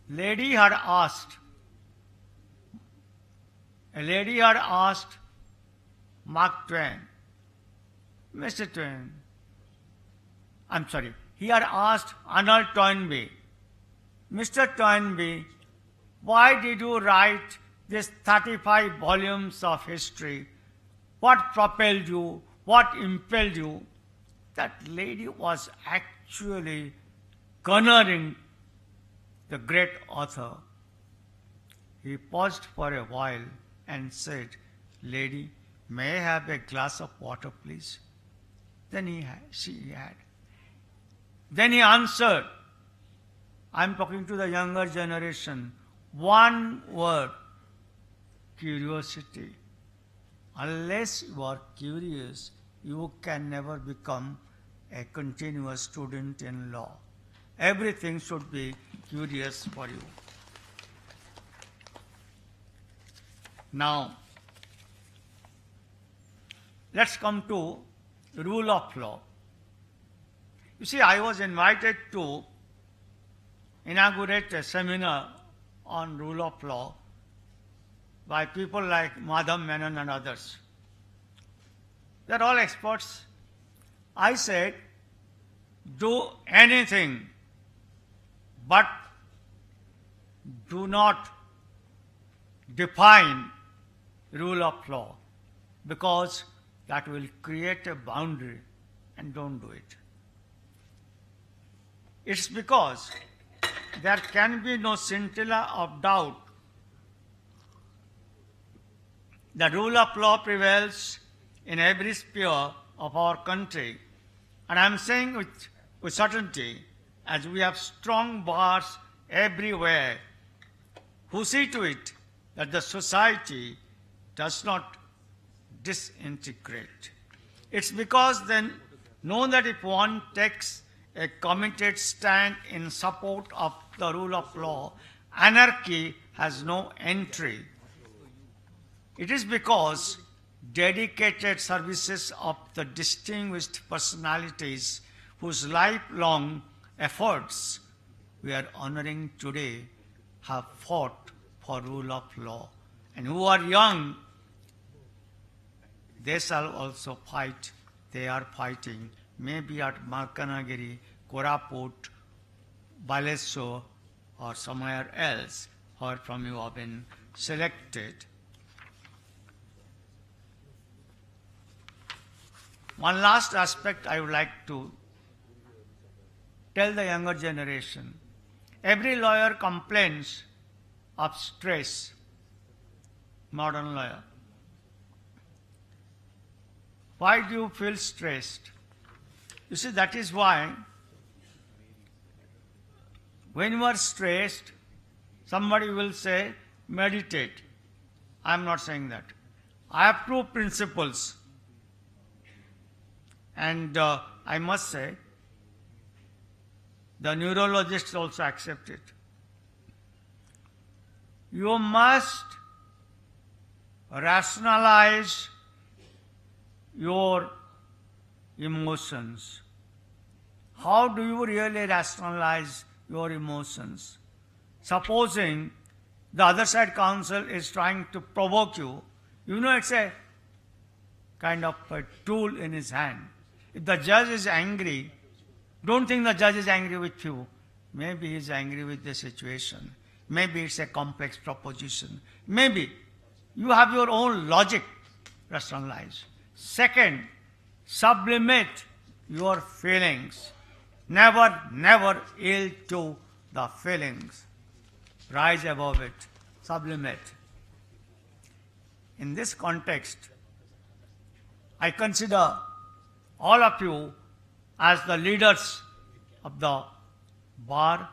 S8: lady had asked Mark Twain, Mr. Twain, he had asked Arnold Toynbee, "Mr. Toynbee, why did you write these 35 volumes of history? What propelled you? What impelled you?" That lady was actually cornering the great author. He paused for a while and said, "Lady, may I have a glass of water, please?" She had. Then he answered, I'm talking to the younger generation, one word, curiosity. Unless you are curious, you can never become a continuous student in law. Everything should be curious for you. Now, let's come to rule of law. You see, I was invited to inaugurate a seminar on rule of law by people like Madhav Menon and others. They're all experts. I said, do anything, but do not define rule of law, because that will create a boundary, and don't do it. It's because there can be no scintilla of doubt the rule of law prevails in every sphere of our country. And I'm saying with certainty, as we have strong bars everywhere who see to it that the society does not disintegrate. It's because then know that if one takes a committed stand in support of the rule of law, anarchy has no entry. It is because dedicated services of the distinguished personalities whose lifelong efforts we are honoring today have fought for rule of law. And who are young, they shall also fight. They are fighting, maybe at Malkanagiri, Koraput, Balesur, or somewhere else, or from you have been selected. One last aspect I would like to tell the younger generation. Every lawyer complains of stress, modern lawyer. Why do you feel stressed? You see, that is why when you are stressed, somebody will say, meditate. I am not saying that. I have two principles. And I must say, the neurologists also accept it. You must rationalize your emotions. How do you really rationalize your emotions? Supposing the other side counsel is trying to provoke you, you know it's a kind of a tool in his hand. If the judge is angry, don't think the judge is angry with you. Maybe he's angry with the situation. Maybe it's a complex proposition. Maybe you have your own logic rationalized. Second, sublimate your feelings. Never yield to the feelings. Rise above it. Sublimate. In this context, I consider all of you as the leaders of the bar,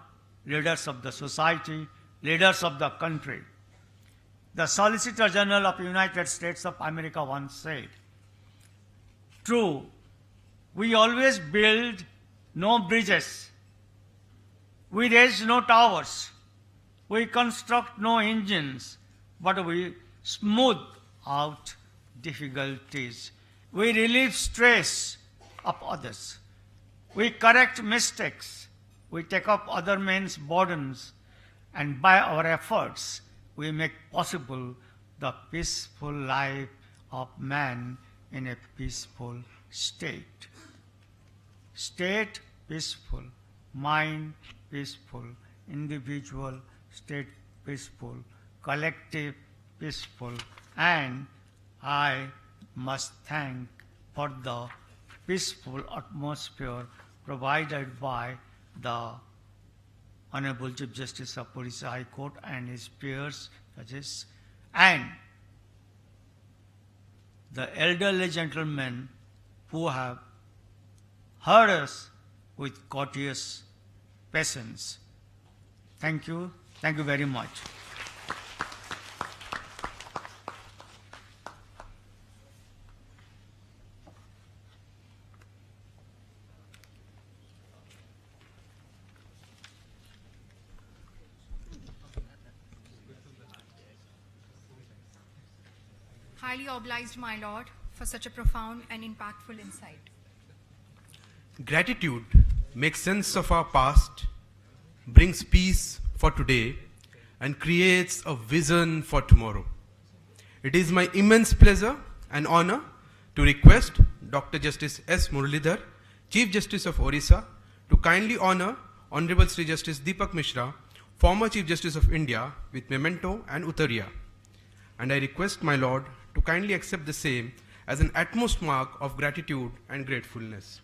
S8: leaders of the society, leaders of the country. The Solicitor General of the United States of America once said, "True, we always build no bridges, we raise no towers, we construct no engines, but we smooth out difficulties. We relieve stress of others. We correct mistakes. We take up other men's burdens. And by our efforts, we make possible the peaceful life of man in a peaceful state." State peaceful, mind peaceful, individual state peaceful, collective peaceful, and I must thank for the peaceful atmosphere provided by the Honorable Chief Justice of Orissa High Court and his peers, judges, and the elderly gentlemen who have heard us with courteous patience. Thank you. Thank you very much.
S2: Highly obliged, my lord, for such a profound and impactful insight.
S1: Gratitude makes sense of our past, brings peace for today, and creates a vision for tomorrow. It is my immense pleasure and honor to request Dr. Justice S. Muralidhar, Chief Justice of Orissa, to kindly honor Honorable Sri Justice Deepak Mishra, former Chief Justice of India, with memento and uttariya. And I request my lord to kindly accept the same as an utmost mark of gratitude and gratefulness.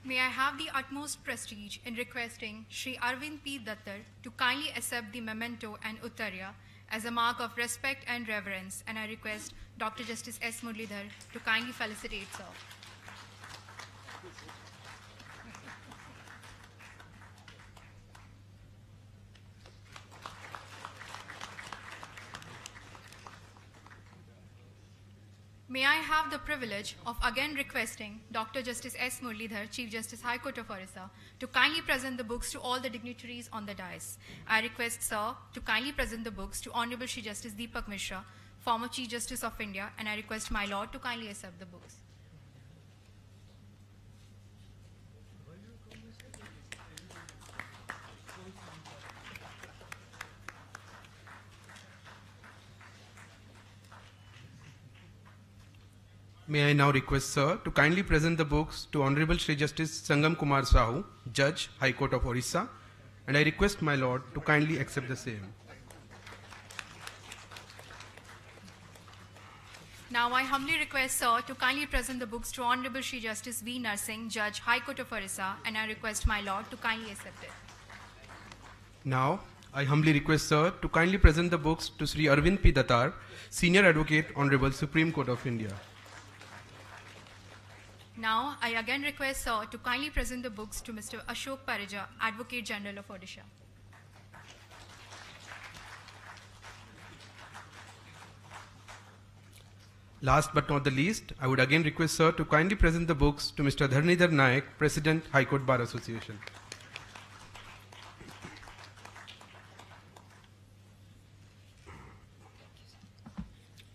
S2: May I have the utmost prestige in requesting Sri Arvind P. Dattar to kindly accept the memento and uttariya as a mark of respect and reverence, and I request Dr. Justice S. Muralidhar to kindly felicitate sir. May I have the privilege of again requesting Dr. Justice S. Muralidhar, Chief Justice High Court of Orissa, to kindly present the books to all the dignitaries on the dais. I request sir to kindly present the books to Honorable Sri Justice Deepak Mishra, former Chief Justice of India, and I request my lord to kindly accept the books.
S1: May I now request sir to kindly present the books to Honorable Sri Justice Sangam Kumar Sahu, Judge, High Court of Orissa, and I request my lord to kindly accept the same.
S2: Now I humbly request sir to kindly present the books to Honorable Sri Justice V. Narsingh, Judge, High Court of Orissa, and I request my lord to kindly accept it.
S1: Now, I humbly request Sir to kindly present the books to Sri Arvind P. Datar, Senior Advocate, Honorable Supreme Court of India.
S2: Now, I again request Sir to kindly present the books to Mr. Ashok Parija, Advocate General of Odisha.
S1: Last but not the least, I would again request Sir to kindly present the books to Mr. Dharnidhar Naik, President, High Court Bar Association.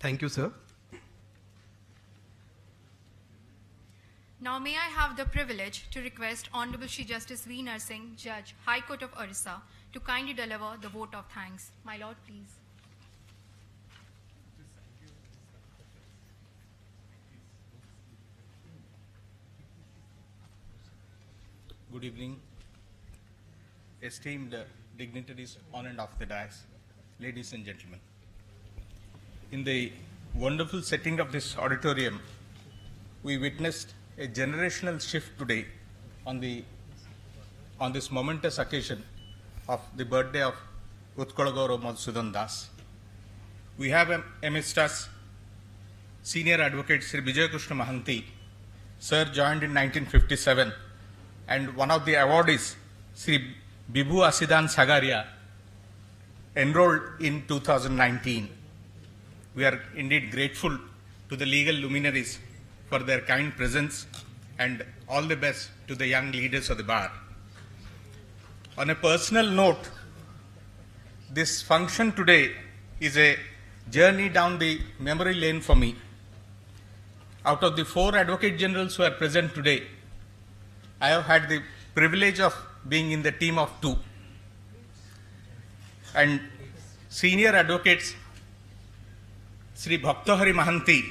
S1: Thank you, Sir.
S2: Now may I have the privilege to request Honorable Shri Justice V. Narsingh, Judge, High Court of Orissa, to kindly deliver the vote of thanks. My Lord, please.
S9: Good evening, esteemed dignitaries on and off the dais, ladies and gentlemen. In the wonderful setting of this auditorium, we witnessed a generational shift today on this momentous occasion of the birthday of Utkala Gaurav Madhusudan Das. We have amidst us Senior Advocate Sri Vijay Krishna Mahanti. Sir joined in 1957, and one of the awardees, Sri Bibhu Asidan Sagaria, enrolled in 2019. We are indeed grateful to the legal luminaries for their kind presence, and all the best to the young leaders of the bar. On a personal note, this function today is a journey down the memory lane for me. Out of the 4 Advocate Generals who are present today, I have had the privilege of being in the team of 2. And senior advocates Sri Bhaktahari Mahanti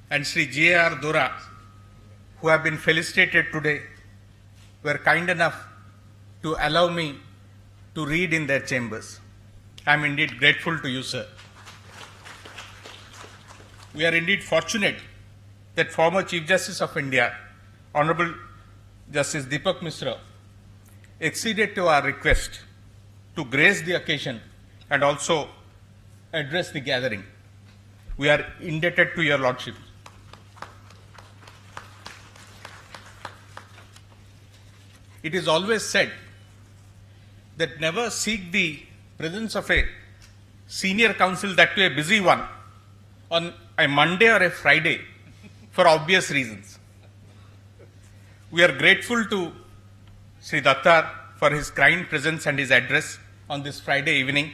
S9: and Sri J.R. Dora, who have been felicitated today, were kind enough to allow me to read in their chambers. I am indeed grateful to you, sir. We are indeed fortunate that former Chief Justice of India, Honorable Justice Deepak Misra, acceded to our request to grace the occasion and also address the gathering. We are indebted to your Lordship. It is always said that never seek the presence of a senior counsel, that to a busy one, on a Monday or a Friday, for obvious reasons. We are grateful to Sri Dattar for his kind presence and his address on this Friday evening.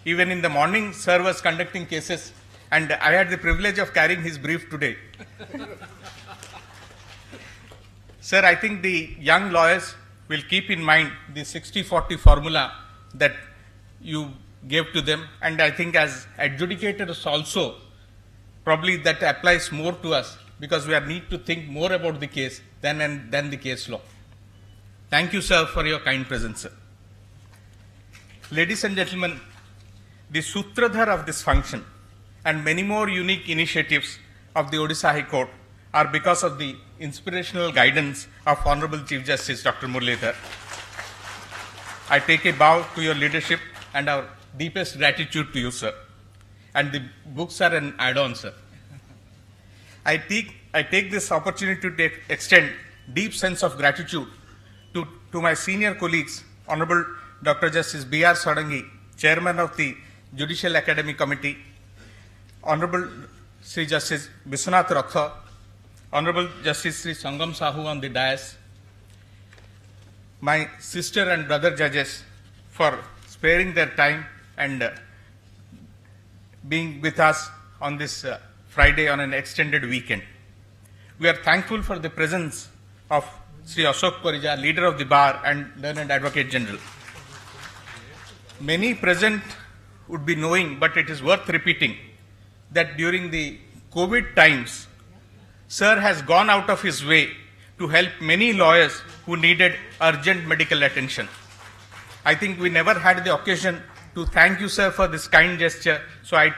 S9: Even in the morning, sir was conducting cases, and I had the privilege of carrying his brief today. Sir, I think the young lawyers will keep in mind the 60-40 formula that you gave to them, and I think as adjudicators also, probably that applies more to us, because we need to think more about the case than the case law. Thank you, sir, for your kind presence, sir. Ladies and gentlemen, the sutradhar of this function and many more unique initiatives of the Odisha High Court are because of the inspirational guidance of Honorable Chief Justice Dr. Muralidhar. I take a bow to your leadership and our deepest gratitude to you, sir. And the books are an add-on, sir. I take this opportunity to extend deep sense of gratitude to my senior colleagues, Honorable Dr. Justice B.R. Sadangi, Chairman of the Judicial Academy Committee, Honorable Sri Justice Biswanath Ratha, Honorable Justice Sri Sangam Sahu on the dais, my sister and brother judges for sparing their time and being with us on this Friday on an extended weekend. We are thankful for the presence of Sri Ashok Parija, leader of the bar and learned Advocate General. Many present would be knowing, but it is worth repeating, that during the COVID times, Sir has gone out of his way to help many lawyers who needed urgent medical attention. I think we never had the occasion to thank you, sir, for this kind gesture. So I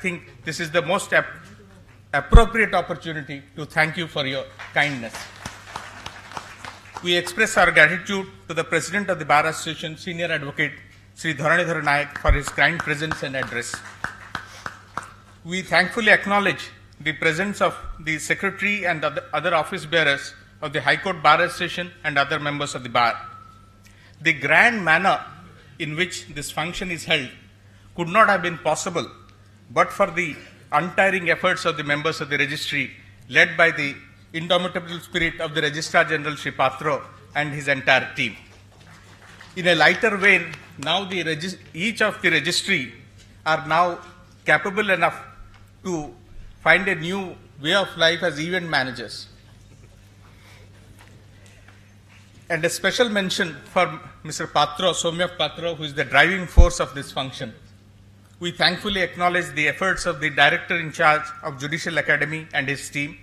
S9: think this is the most appropriate opportunity to thank you for your kindness. We express our gratitude to the President of the Bar Association, Senior Advocate Sri Dharanidhar Nayak, for his kind presence and address. We thankfully acknowledge the presence of the Secretary and other office bearers of the High Court Bar Association and other members of the bar. The grand manner in which this function is held could not have been possible but for the untiring efforts of the members of the registry, led by the indomitable spirit of the Registrar General Sri Patro and his entire team. In a lighter vein, now each of the registry are now capable enough to find a new way of life as event managers. And a special mention for Mr. Patro, Somyak Patro, who is the driving force of this function. We thankfully acknowledge the efforts of the Director in charge of Judicial Academy and his team,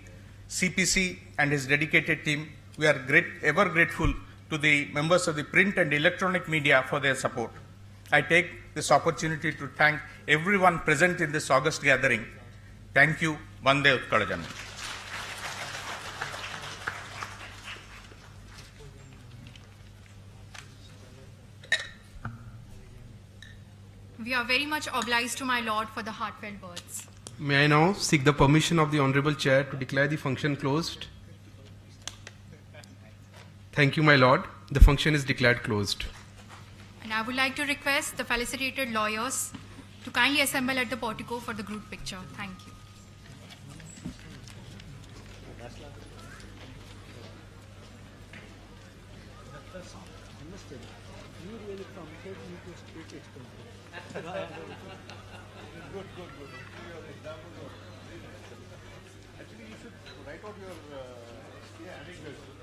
S9: CPC and his dedicated team. We are ever grateful to the members of the print and electronic media for their support. I take this opportunity to thank everyone present in this august gathering. Thank you. Vande Utkala Janam.
S2: We are very much obliged to my Lord for the heartfelt words.
S1: May I now seek the permission of the Honorable Chair to declare the function closed? Thank you, my Lord. The function is declared closed.
S2: And I would like to request the felicitated lawyers to kindly assemble at the portico for the group picture. Thank you.
S3: Actually, you should write out your anecdotes.